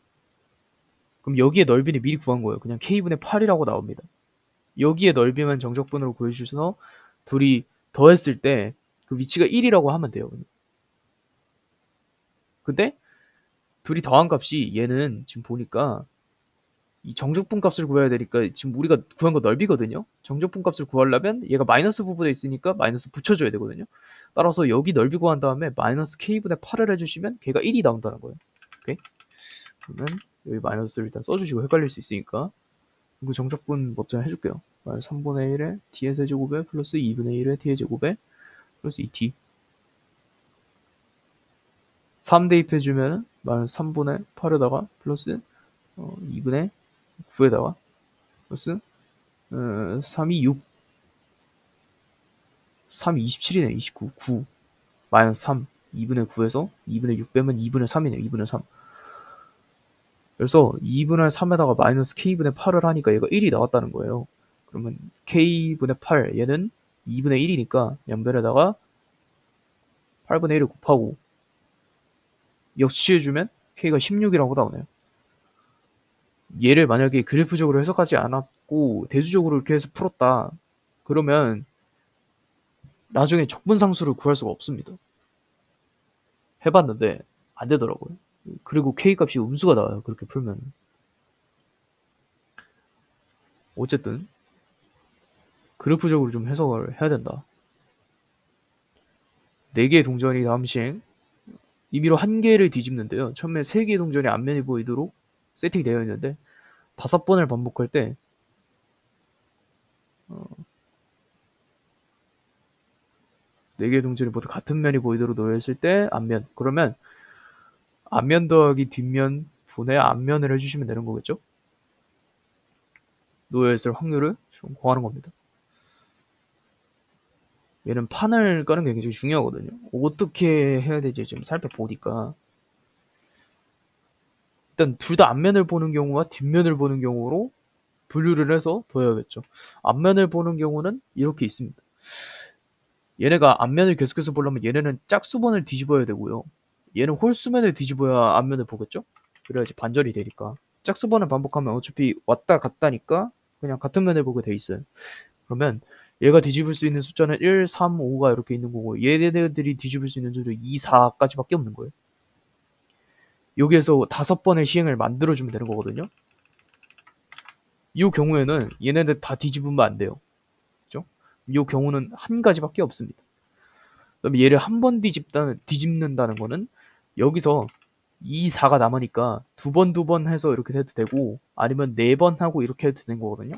그럼 여기에 넓이는 미리 구한 거예요. 그냥 k분의 8이라고 나옵니다. 여기에 넓이만 정적분으로 구해주셔서 둘이 더했을 때 그 위치가 1이라고 하면 돼요. 근데 둘이 더한 값이 얘는 지금 보니까 이 정적분 값을 구해야 되니까 지금 우리가 구한 거 넓이거든요. 정적분 값을 구하려면 얘가 마이너스 부분에 있으니까 마이너스 붙여줘야 되거든요. 따라서 여기 넓이 구한 다음에 마이너스 k분의 8을 해주시면 걔가 1이 나온다는 거예요. 오케이? 그러면 여기 마이너스를 일단 써주시고 헷갈릴 수 있으니까 이거 정적분 먼저 해줄게요. 3분의 1에 t의 세제곱에 플러스 2분의 1에 t의 제곱에 플러스 2t 3 대입해주면 마이너스 3분의 8에다가 플러스 2분의 9에다가 플러스 3이 6 3이 27이네. 29 9 마이너스 3 2분의 9에서 2분의 6 빼면 2분의 3이네. 2분의 3. 그래서 2분의 3에다가 마이너스 k분의 8을 하니까 얘가 1이 나왔다는 거예요. 그러면 k분의 8 얘는 2분의 1이니까 양변에다가 8분의 1을 곱하고 역치해주면 k가 16이라고 나오네요. 얘를 만약에 그래프적으로 해석하지 않았고 대수적으로 이렇게 해서 풀었다. 그러면 나중에 적분상수를 구할 수가 없습니다. 해봤는데 안 되더라고요. 그리고 k값이 음수가 나와요. 그렇게 풀면. 어쨌든 그래프적으로 좀 해석을 해야 된다. 4개의 동전이 다음 시행 임의로 1개를 뒤집는데요. 처음에 3개의 동전이 앞면이 보이도록 세팅이 되어 있는데 5번을 반복할 때 4개의 동전이 모두 같은 면이 보이도록 놓여있을 때 앞면. 그러면 앞면 더하기 뒷면 분의 앞면을 해주시면 되는 거겠죠? 놓여있을 확률을 좀 구하는 겁니다. 얘는 판을 까는 게 굉장히 중요하거든요. 어떻게 해야 될지 좀 살펴보니까 일단 둘 다 앞면을 보는 경우와 뒷면을 보는 경우로 분류를 해서 둬야겠죠. 앞면을 보는 경우는 이렇게 있습니다. 얘네가 앞면을 계속해서 보려면 얘네는 짝수번을 뒤집어야 되고요. 얘는 홀수면을 뒤집어야 앞면을 보겠죠? 그래야지 반전이 되니까. 짝수번을 반복하면 어차피 왔다 갔다니까 그냥 같은 면을 보게 돼 있어요. 그러면 얘가 뒤집을 수 있는 숫자는 1, 3, 5가 이렇게 있는 거고 얘네들이 뒤집을 수 있는 숫자는 2, 4까지밖에 없는 거예요. 여기에서 5번의 시행을 만들어주면 되는 거거든요. 이 경우에는 얘네들 다 뒤집으면 안 돼요. 그죠? 이 경우는 한 가지밖에 없습니다. 그다음에 얘를 한 번 뒤집는다는 거는 여기서 2, 4가 남으니까 두 번 해서 이렇게 해도 되고 아니면 4번 하고 이렇게 해도 되는 거거든요.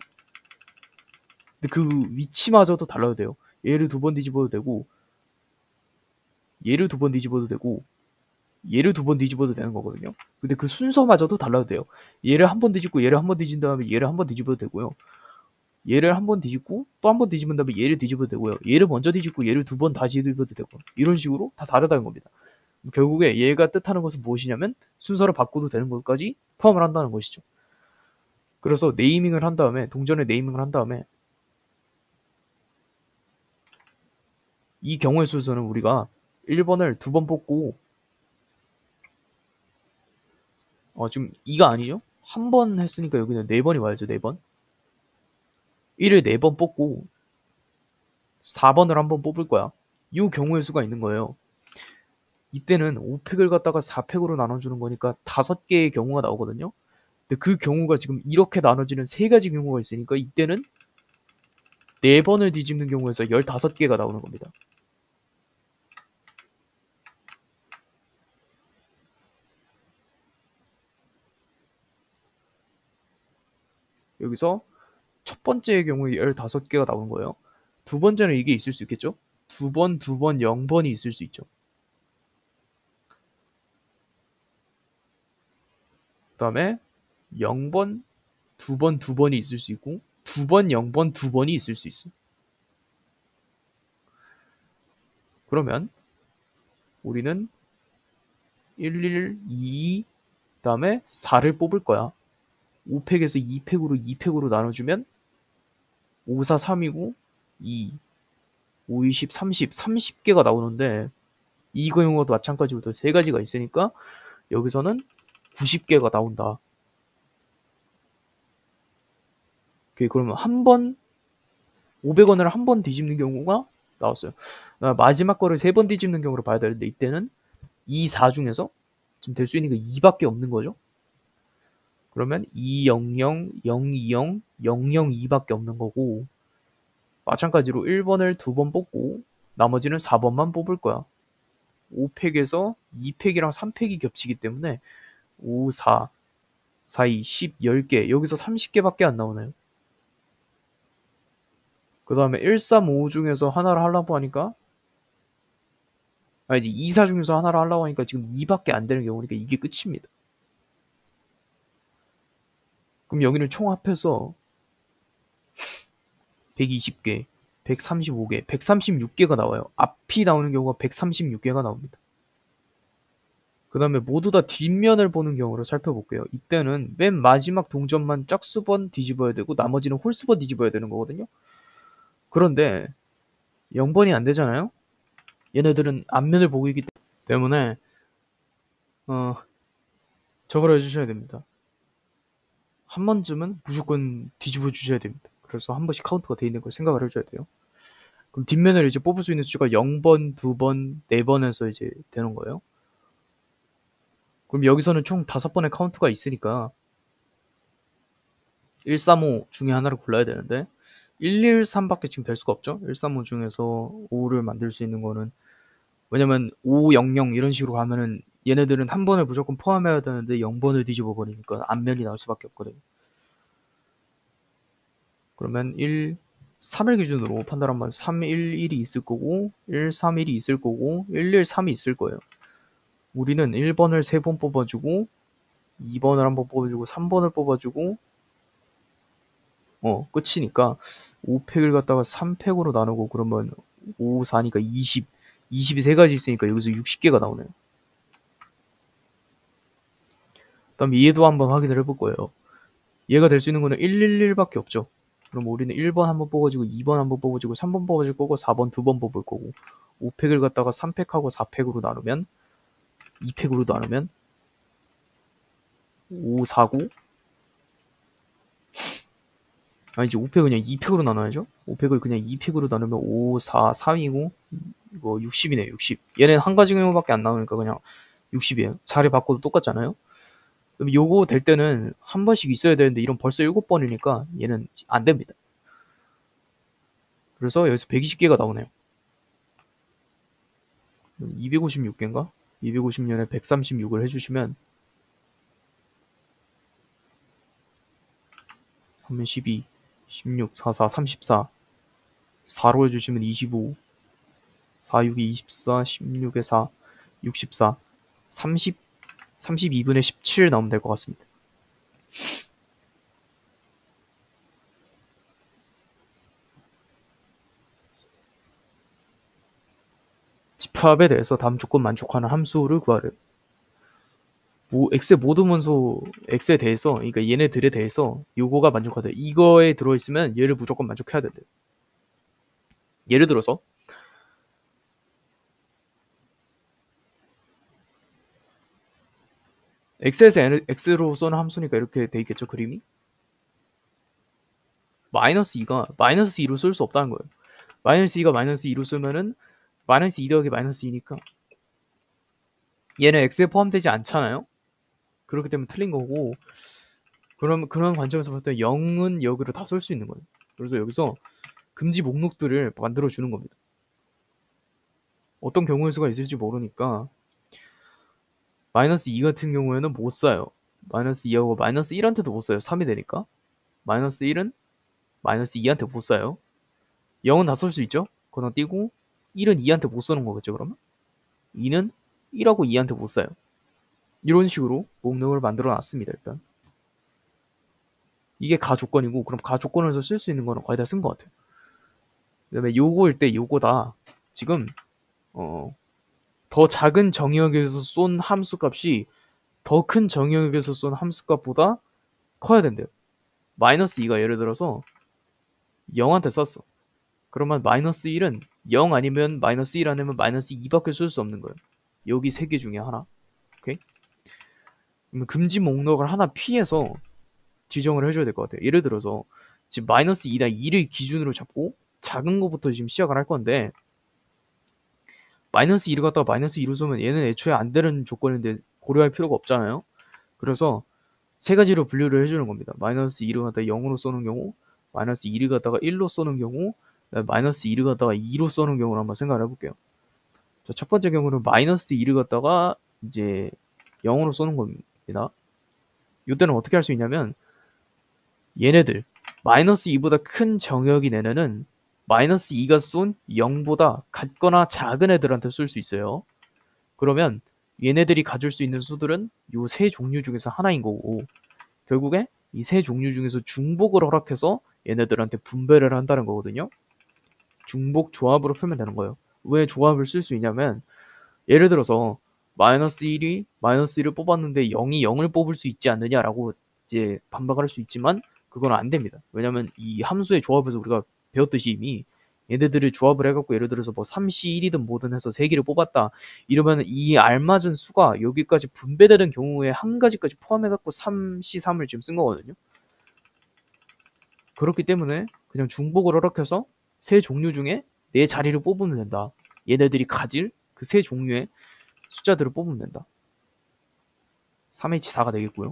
근데 그 위치마저도 달라도 돼요. 얘를 2번 뒤집어도 되고 얘를 2번 뒤집어도 되고 얘를 2번 뒤집어도 되는 거거든요. 근데 그 순서마저도 달라도 돼요. 얘를 한 번 뒤집고 얘를 한 번 뒤진 다음에 얘를 한 번 뒤집어도 되고요. 얘를 한 번 뒤집고 또 한 번 뒤집은 다음에 얘를 뒤집어도 되고요. 얘를 먼저 뒤집고 얘를 2번 다시 뒤집어도 되고 이런 식으로 다 다르다는 겁니다. 결국에 얘가 뜻하는 것은 무엇이냐면 순서를 바꿔도 되는 것까지 포함을 한다는 것이죠. 그래서 네이밍을 한 다음에 동전의 네이밍을 한 다음에 이 경우의 순서는 우리가 1번을 2번 뽑고 지금 2가 아니죠? 한 번 했으니까 여기는 4번이 와야죠. 4번 1을 4번 뽑고 4번을 한 번 뽑을 거야. 이 경우의 수가 있는 거예요. 이때는 5팩을 갖다가 4팩으로 나눠주는 거니까 5개의 경우가 나오거든요. 근데 그 경우가 지금 이렇게 나눠지는 3가지 경우가 있으니까 이때는 4번을 뒤집는 경우에서 15개가 나오는 겁니다. 여기서 첫 번째의 경우에 15개가 나오는 거예요. 두 번째는 이게 있을 수 있겠죠? 2번, 0번이 있을 수 있죠. 그 다음에 0번, 2번이 있을 수 있고 2번, 0번, 2번이 있을 수 있어. 그러면 우리는 1, 2, 그 다음에 4를 뽑을 거야. 5팩에서 2팩으로 나눠주면 5, 4, 3이고 2, 5, 20, 30개가 나오는데 이 경우도 마찬가지로 또 3가지가 있으니까 여기서는 90개가 나온다. 오케이, 그러면 한 번 500원을 한 번 뒤집는 경우가 나왔어요. 마지막 거를 3번 뒤집는 경우로 봐야 되는데 이때는 이 4 중에서 지금 될 수 있는 게 2밖에 없는 거죠. 그러면 200, 020, 002밖에 없는 거고 마찬가지로 1번을 2번 뽑고 나머지는 4번만 뽑을 거야. 5팩에서 2팩이랑 3팩이 겹치기 때문에 5, 4, 4, 2, 10, 10개 여기서 30개밖에 안 나오나요? 그 다음에 1, 3, 5 중에서 하나를 하려고 하니까 이제 2사 중에서 하나를 하려고 하니까 지금 2밖에 안 되는 경우니까 이게 끝입니다. 그럼 여기는 총 합해서 120개, 135개, 136개가 나와요. 앞이 나오는 경우가 136개가 나옵니다. 그 다음에 모두 다 뒷면을 보는 경우로 살펴볼게요. 이때는 맨 마지막 동전만 짝수번 뒤집어야 되고 나머지는 홀수번 뒤집어야 되는 거거든요. 그런데 0번이 안 되잖아요. 얘네들은 앞면을 보고 있기 때문에 저걸 해주셔야 됩니다. 한 번쯤은 무조건 뒤집어 주셔야 됩니다. 그래서 한 번씩 카운트가 돼 있는 걸 생각을 해줘야 돼요. 그럼 뒷면을 이제 뽑을 수 있는 수가 0번, 2번, 4번에서 이제 되는 거예요. 그럼 여기서는 총 5번의 카운트가 있으니까 1, 3, 5 중에 하나를 골라야 되는데 1, 1, 3밖에 지금 될 수가 없죠. 1, 3, 5 중에서 5를 만들 수 있는 거는 왜냐면 5, 0, 0 이런 식으로 가면은 얘네들은 한 번을 무조건 포함해야 되는데 0번을 뒤집어 버리니까 앞면이 나올 수밖에 없거든요. 그러면 1, 3일 기준으로 판단하면 3, 1, 1이 있을 거고 1, 3, 1이 있을 거고 1, 1, 3이 있을 거예요. 우리는 1번을 3번 뽑아주고 2번을 한번 뽑아주고 3번을 뽑아주고 끝이니까 5팩을 갖다가 3팩으로 나누고 그러면 5, 4니까 20, 20이 3가지 있으니까 여기서 60개가 나오네요. 그 다음에 얘도 한번 확인을 해볼 거예요. 얘가 될 수 있는 거는 111밖에 없죠. 그럼 우리는 1번 한번 뽑아주고 2번 한번 뽑아주고 3번 뽑아줄 거고 4번 2번 뽑을 거고 5팩을 갖다가 3팩하고 4팩으로 나누면 2팩으로 나누면 5, 4, 9 아니지 5팩 그냥 2팩으로 나눠야죠. 5팩을 그냥 2팩으로 나누면 5, 4, 3이고 이거 60이네 60. 얘는 한 가지 경우밖에 안 나오니까 그냥 60이에요. 자리 바꿔도 똑같잖아요. 그럼 요거 될 때는 한 번씩 있어야 되는데 이런 벌써 7번이니까 얘는 안 됩니다. 그래서 여기서 120개가 나오네요. 256개인가? 250년에 136을 해주시면 하면 12, 16, 44, 34 4로 해주시면 25 4, 6이 24, 16에 4, 64 30, 32분의 17 나오면 될 것 같습니다. 집합에 대해서 다음 조건 만족하는 함수를 구하래요. X의 모든 원소 X에 대해서 그러니까 얘네들에 대해서 요거가 만족하대. 이거에 들어있으면 얘를 무조건 만족해야 된대. 예를 들어서 X에서 X로 쏘는 함수니까 이렇게 돼 있겠죠 그림이. 마이너스 2가 마이너스 2로 쓸 수 없다는 거예요. 마이너스 2가 마이너스 2로 쓰면은 마이너스 2 더하기 마이너스 2니까 얘는 X에 포함되지 않잖아요. 그렇기 때문에 틀린 거고 그럼 그런 관점에서 볼 때 0은 여기로 다 쏠 수 있는 거예요. 그래서 여기서 금지 목록들을 만들어 주는 겁니다. 어떤 경우의 수가 있을지 모르니까 마이너스 2 같은 경우에는 못 써요. 마이너스 2하고 마이너스 1한테도 못 써요. 3이 되니까 마이너스 1은 마이너스 2한테 못 써요. 0은 다 쏠 수 있죠. 건너뛰고 1은 2한테 못 쏘는 거겠죠. 그러면 2는 1하고 2한테 못 써요. 이런 식으로 목록을 만들어 놨습니다. 일단 이게 가조건이고 그럼 가조건에서 쓸 수 있는 거는 거의 다 쓴 것 같아요. 그 다음에 요거일 때 요거다. 지금 더 작은 정의역에서 쏜 함수값이 더 큰 정의역에서 쏜 함수값보다 커야 된대요. 마이너스 2가 예를 들어서 0한테 썼어. 그러면 마이너스 1은 0 아니면 마이너스 1 아니면 마이너스 2밖에 쓸 수 없는 거예요. 여기 3개 중에 하나. 오케이? 그러면 금지 목록을 하나 피해서 지정을 해줘야 될 것 같아요. 예를 들어서 지금 마이너스 2다 2를 기준으로 잡고 작은 거부터 지금 시작을 할 건데 마이너스 2를 갖다가 마이너스 2로 쏘면 얘는 애초에 안 되는 조건인데 고려할 필요가 없잖아요. 그래서 세 가지로 분류를 해주는 겁니다. 마이너스 2를 갖다가 0으로 쏘는 경우, 마이너스 2를 갖다가 1로 쏘는 경우, 마이너스 2를 갖다가 2로 쏘는 경우를 한번 생각을 해볼게요. 자, 첫 번째 경우는 마이너스 2를 갖다가 이제 0으로 쏘는 겁니다. 이때는 어떻게 할 수 있냐면 얘네들 마이너스 2보다 큰 정역이 내내는 마이너스 2가 쏜 0보다 같거나 작은 애들한테 쏠 수 있어요. 그러면 얘네들이 가질 수 있는 수들은 요 세 종류 중에서 하나인 거고, 결국에 이 세 종류 중에서 중복을 허락해서 얘네들한테 분배를 한다는 거거든요. 중복 조합으로 풀면 되는 거예요. 왜 조합을 쓸 수 있냐면, 예를 들어서 마이너스 1이 마이너스 1을 뽑았는데 0이 0을 뽑을 수 있지 않느냐라고 이제 반박을 할 수 있지만, 그건 안 됩니다. 왜냐면 이 함수의 조합에서 우리가 배웠듯이 이미 얘네들을 조합을 해갖고, 예를 들어서 뭐 3C1이든 뭐든 해서 3개를 뽑았다 이러면 이 알맞은 수가 여기까지 분배되는 경우에 한 가지까지 포함해갖고 3C3을 지금 쓴 거거든요. 그렇기 때문에 그냥 중복을 허락해서 세 종류 중에 네 자리를 뽑으면 된다. 얘네들이 가질 그 세 종류의 숫자들을 뽑으면 된다. 3H4가 되겠고요.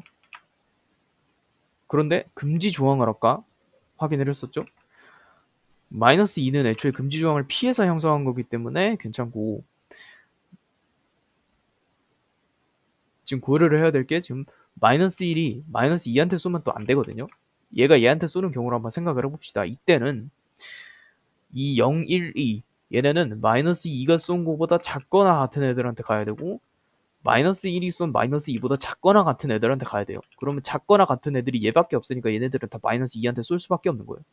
그런데 금지 조항을 아까 확인을 했었죠. 마이너스 2는 애초에 금지 조항을 피해서 형성한 거기 때문에 괜찮고, 지금 고려를 해야 될 게, 지금 마이너스 1이 마이너스 2한테 쏘면 또 안 되거든요. 얘가 얘한테 쏘는 경우를 한번 생각을 해봅시다. 이때는 이 0, 1, 2 얘네는 마이너스 2가 쏜 거보다 작거나 같은 애들한테 가야 되고, 마이너스 1이 쏜 마이너스 2보다 작거나 같은 애들한테 가야 돼요. 그러면 작거나 같은 애들이 얘밖에 없으니까 얘네들은 다 마이너스 2한테 쏠 수밖에 없는 거예요.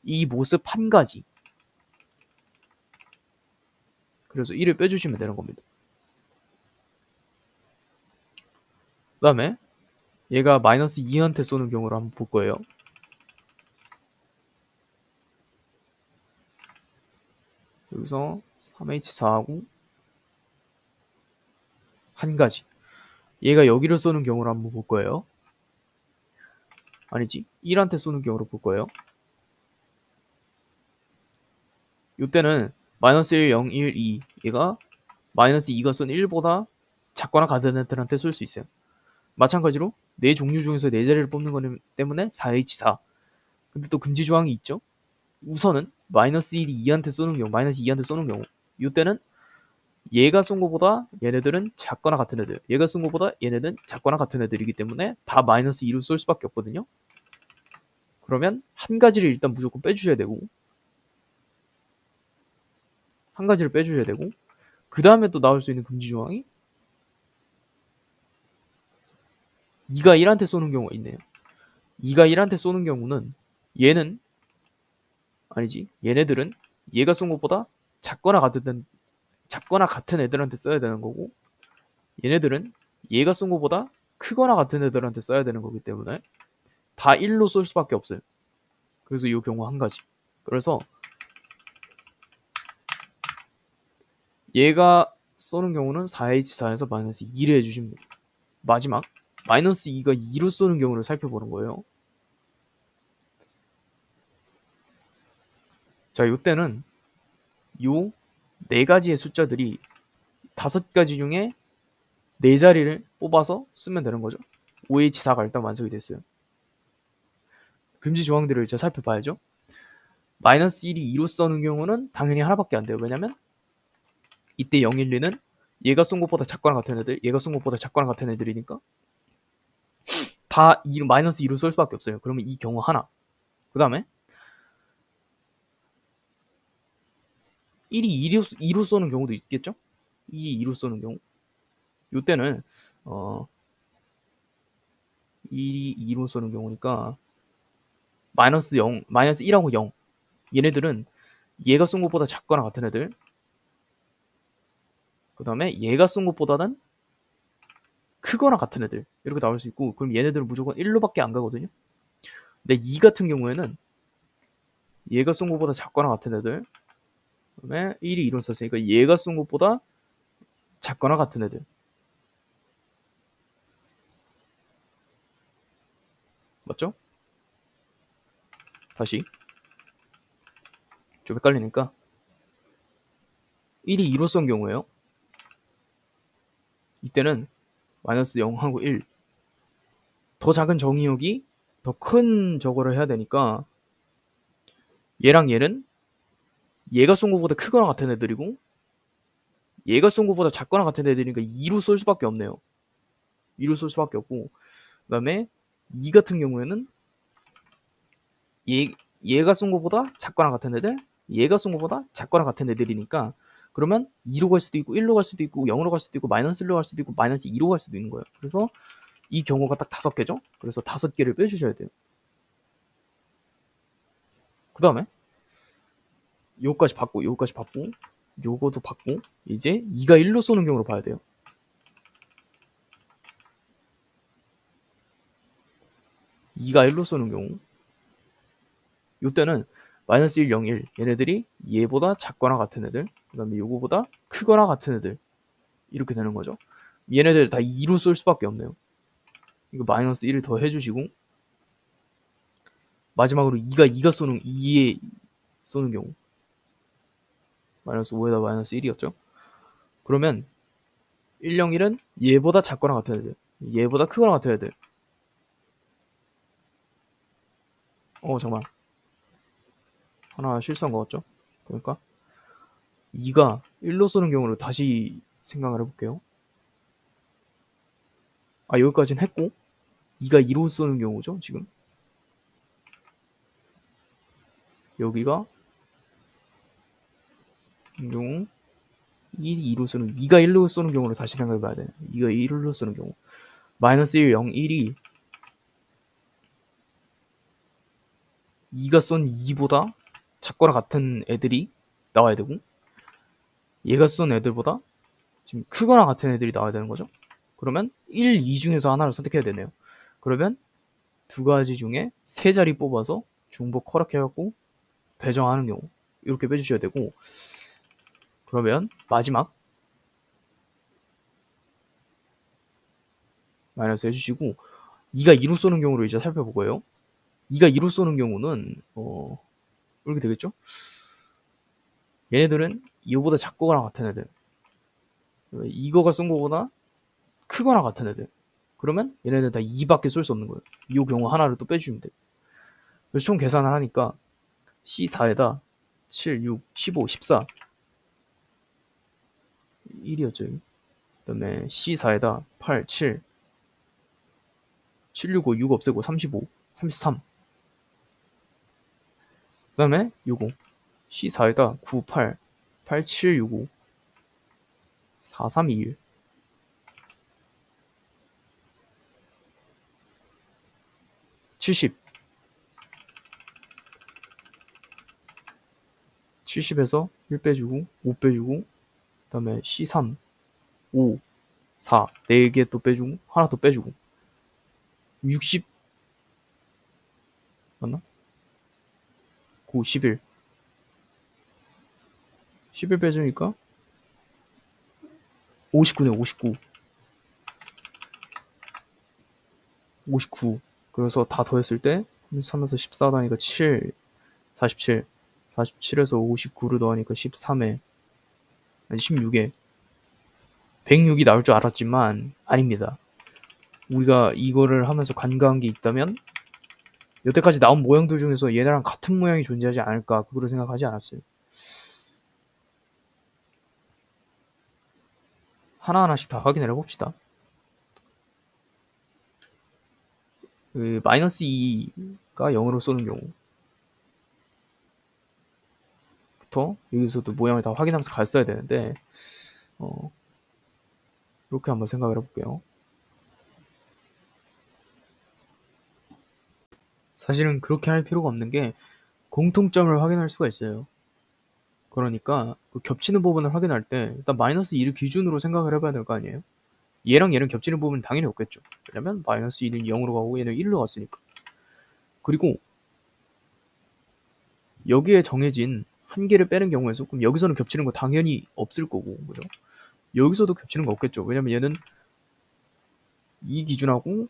이 모습 한 가지. 그래서 1을 빼주시면 되는 겁니다. 그 다음에 얘가 마이너스 2한테 쏘는 경우를 한번 볼 거예요. 여기서 3H4하고 한 가지. 얘가 여기를 쏘는 경우를 한번 볼 거예요. 아니지, 1한테 쏘는 경우를 볼 거예요. 이때는 마이너스 1, 0, 1, 2 얘가 마이너스 2가 쏜 1보다 작거나 같은 애들한테 쏠 수 있어요. 마찬가지로 네 종류 중에서 네 자리를 뽑는 거기 때문에 4H4. 근데 또 금지 조항이 있죠. 우선은 마이너스 1이 2한테 쏘는 경우, 마이너스 2한테 쏘는 경우, 이때는 얘가 쏜 거보다 얘네들은 작거나 같은 애들, 얘가 쏜 거보다 얘네는 작거나 같은 애들이기 때문에 다 마이너스 2로 쏠 수밖에 없거든요. 그러면 한 가지를 일단 무조건 빼주셔야 되고, 한 가지를 빼주셔야 되고, 그 다음에 또 나올 수 있는 금지 조항이 2가 1한테 쏘는 경우가 있네요. 2가 1한테 쏘는 경우는 얘는 아니지, 얘네들은 얘가 쏜 것보다 작거나 같은 애들한테 써야 되는 거고, 얘네들은 얘가 쏜 것보다 크거나 같은 애들한테 써야 되는 거기 때문에 다 1로 쏠 수밖에 없어요. 그래서 이 경우 한 가지. 그래서 얘가 쏘는 경우는 4H4에서 마이너스 2를 해주시면 됩니다. 마지막 마이너스 2가 2로 쏘는 경우를 살펴보는 거예요. 자, 이때는 요 네 가지의 숫자들이 5가지 중에 4자리를 뽑아서 쓰면 되는 거죠. 5H4가 일단 완성이 됐어요. 금지 조항들을 이제 살펴봐야죠. 마이너스 1이 2로 써는 경우는 당연히 하나밖에 안 돼요. 왜냐면 이때 0, 1, 2는 얘가 쏜 것보다 작거나 같은 애들, 얘가 쏜 것보다 작거나 같은 애들이니까 다 마이너스 2로 쓸 수밖에 없어요. 그러면 이 경우 하나. 그 다음에 1이 2로 쏘는 경우도 있겠죠? 2이 2로 쏘는 경우. 이때는 1이 2로 쏘는 경우니까 마이너스 0, 마이너스 1하고 0. 얘네들은 얘가 쏜 것보다 작거나 같은 애들. 그 다음에 얘가 쏜 것보다는 크거나 같은 애들. 이렇게 나올 수 있고, 그럼 얘네들은 무조건 1로밖에 안 가거든요. 근데 2 같은 경우에는 얘가 쏜 것보다 작거나 같은 애들. 그 다음에 1이 2로 썼으니까 얘가 쏜 것보다 작거나 같은 애들. 맞죠? 다시 좀 헷갈리니까 1이 2로 쏜 경우에요. 이때는 마이너스 0하고 1. 더 작은 정의역이 더 큰 저거를 해야 되니까 얘랑 얘는 얘가 쏜 것보다 크거나 같은 애들이고 얘가 쏜 것보다 작거나 같은 애들이니까 2로 쏠 수밖에 없네요. 2로 쏠 수밖에 없고, 그 다음에 2 같은 경우에는 얘가 쏜 것보다 작거나 같은 애들, 얘가 쏜 것보다 작거나 같은 애들이니까 그러면 2로 갈 수도 있고 1로 갈 수도 있고 0으로 갈 수도 있고 마이너스 1로 갈 수도 있고 마이너스 2로 갈 수도 있는 거예요. 그래서 이 경우가 딱 5개죠. 그래서 5개를 빼주셔야 돼요. 그 다음에 요거까지 받고 요거까지 받고 요거도 받고 이제 2가 1로 쏘는 경우로 봐야 돼요. 2가 1로 쏘는 경우 요때는 마이너스 1, 0, 1 얘네들이 얘보다 작거나 같은 애들 그 다음에 요거보다 크거나 같은 애들 이렇게 되는 거죠. 얘네들 다 2로 쏠 수밖에 없네요. 이거 마이너스 1을 더 해주시고 마지막으로 2가 쏘는 2에 쏘는 경우 마이너스 5에다 마이너스 1이었죠. 그러면 1, 0, 1은 얘보다 작거나 같은 애들 얘보다 크거나 같은 애들 잠깐만 하나 실수한 것 같죠? 그러니까 2가 1로 쏘는 경우를 다시 생각을 해볼게요. 여기까지는 했고 2가 2로 쏘는 경우죠 지금. 여기가 경우 1이 2로 쏘는 2가 1로 쏘는 경우를 다시 생각해봐야 돼. 2가 1로 쏘는 경우 마이너스 1, 0, 1이 2가 쏜 2보다 작거나 같은 애들이 나와야 되고 얘가 쏜 애들보다 지금 크거나 같은 애들이 나와야 되는 거죠. 그러면 1, 2 중에서 하나를 선택해야 되네요. 그러면 두 가지 중에 세 자리 뽑아서 중복 허락해갖고 배정하는 경우 이렇게 빼주셔야 되고 그러면 마지막 마이너스 해주시고 2가 2로 쏘는 경우를 이제 살펴볼 거예요. 2가 2로 쏘는 경우는 이렇게 되겠죠? 얘네들은 이거보다 작거나 같은 애들 이거가 쏜 거보다 크거나 같은 애들 그러면 얘네들 다 2밖에 쏠 수 없는 거예요. 이 경우 하나를 또 빼주면 돼요. 그래서 총 계산을 하니까 C4에다 7, 6, 15, 14 1이었죠. 그 다음에 C4에다 8, 7 765, 6 없애고 35, 33 그 다음에 요거 C4에다 9, 8, 8, 7, 65 4, 3, 2, 1 70 70에서 1 빼주고 5 빼주고 그 다음에 C3 5 4 4개 또 빼주고 하나 더 빼주고 60 맞나? 9 11 11 빼주니까 59네 59 59 그래서 다 더했을 때 3에서 14 더하니까 7 47 47에서 59를 더하니까 13에 아니 16에 106이 나올 줄 알았지만 아닙니다. 우리가 이거를 하면서 간과한 게 있다면 여태까지 나온 모형들 중에서 얘네랑 같은 모양이 존재하지 않을까 그거를 생각하지 않았어요. 하나하나씩 다 확인을 해봅시다. 그 마이너스 2가 0으로 쏘는 경우부터 여기서도 모양을 다 확인하면서 갔어야 되는데 이렇게 한번 생각을 해볼게요. 사실은 그렇게 할 필요가 없는 게 공통점을 확인할 수가 있어요. 그러니까 그 겹치는 부분을 확인할 때 일단 마이너스 2를 기준으로 생각을 해봐야 될 거 아니에요. 얘랑 얘랑 겹치는 부분은 당연히 없겠죠. 왜냐면 마이너스 2는 0으로 가고 얘는 1로 갔으니까. 그리고 여기에 정해진 한 개를 빼는 경우에서 그럼 여기서는 겹치는 거 당연히 없을 거고 그죠? 여기서도 겹치는 거 없겠죠. 왜냐면 얘는 이 기준하고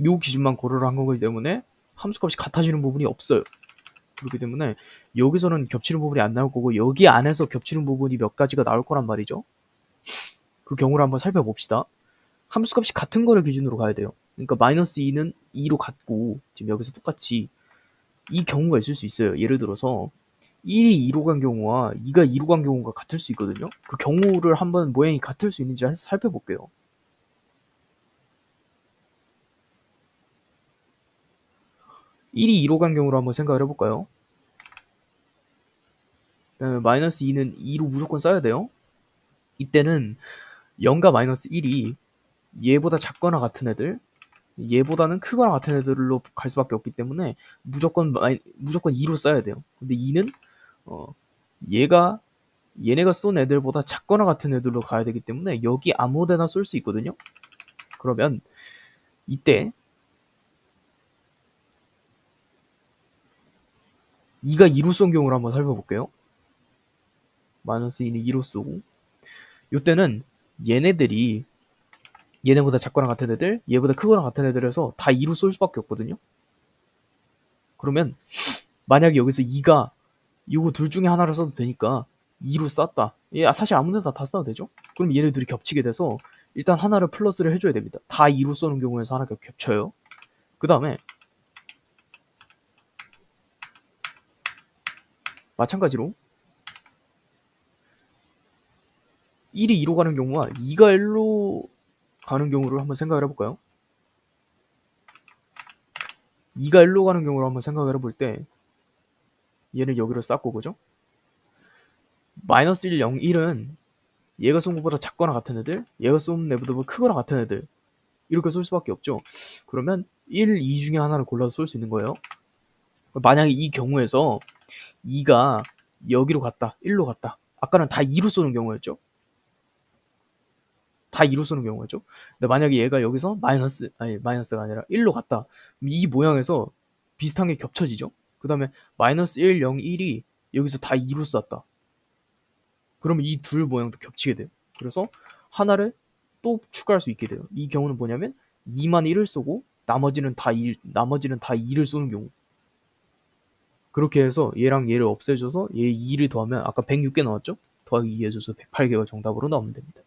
요 기준만 고려를 한 거기 때문에 함수값이 같아지는 부분이 없어요. 그렇기 때문에 여기서는 겹치는 부분이 안 나올 거고 여기 안에서 겹치는 부분이 몇 가지가 나올 거란 말이죠. 그 경우를 한번 살펴봅시다. 함수값이 같은 거를 기준으로 가야 돼요. 그러니까 마이너스 2는 2로 같고 지금 여기서 똑같이 이 경우가 있을 수 있어요. 예를 들어서 1이 2로 간 경우와 2가 2로 간 경우가 같을 수 있거든요. 그 경우를 한번 모양이 같을 수 있는지 살펴볼게요. 1이 2로 간 경우로 한번 생각을 해볼까요? 마이너스 2는 2로 무조건 써야 돼요. 이때는 0과 마이너스 1이 얘보다 작거나 같은 애들, 얘보다는 크거나 같은 애들로 갈 수밖에 없기 때문에 무조건 2로 써야 돼요. 근데 2는 얘네가 쏜 애들보다 작거나 같은 애들로 가야 되기 때문에 여기 아무데나 쏠 수 있거든요. 그러면 이때 2가 2로 쏜 경우를 한번 살펴볼게요. 마이너스 2는 2로 쏘고, 이때는 얘네보다 작거나 같은 애들, 얘보다 크거나 같은 애들에서 다 2로 쏠 수밖에 없거든요. 그러면 만약에 여기서 2가 이거 둘 중에 하나를 써도 되니까 2로 쐈다. 사실 아무데나 다 써도 되죠. 그럼 얘네 둘이 겹치게 돼서 일단 하나를 플러스를 해줘야 됩니다. 다 2로 쏘는 경우에서 하나가 겹쳐요. 그 다음에 마찬가지로 1이 2로 가는 경우와 2가 1로 가는 경우를 한번 생각을 해볼까요? 2가 1로 가는 경우를 한번 생각을 해볼 때 얘는 여기로 쌌고, 그죠? 마이너스 1, 0, 1은 얘가 쏜 것보다 작거나 같은 애들, 얘가 쏜 애보다 크거나 같은 애들, 이렇게 쏠 수밖에 없죠. 그러면 1, 2 중에 하나를 골라서 쏠 수 있는 거예요. 만약에 이 경우에서 2가 여기로 갔다, 1로 갔다. 아까는 다 2로 쏘는 경우였죠. 다 2로 쏘는 경우였죠. 근데 만약에 얘가 여기서 마이너스가 아니라 1로 갔다. 이 모양에서 비슷한 게 겹쳐지죠. 그 다음에 마이너스 1, 0, 1이 여기서 다 2로 쐈다. 그러면 이 둘 모양도 겹치게 돼요. 그래서 하나를 또 추가할 수 있게 돼요. 이 경우는 뭐냐면 2만 1을 쏘고 나머지는 다 2를 쏘는 경우. 그렇게 해서 얘랑 얘를 없애줘서 얘 2를 더하면 아까 106개 나왔죠? 더하기 2 해줘서 108개가 정답으로 나오면 됩니다.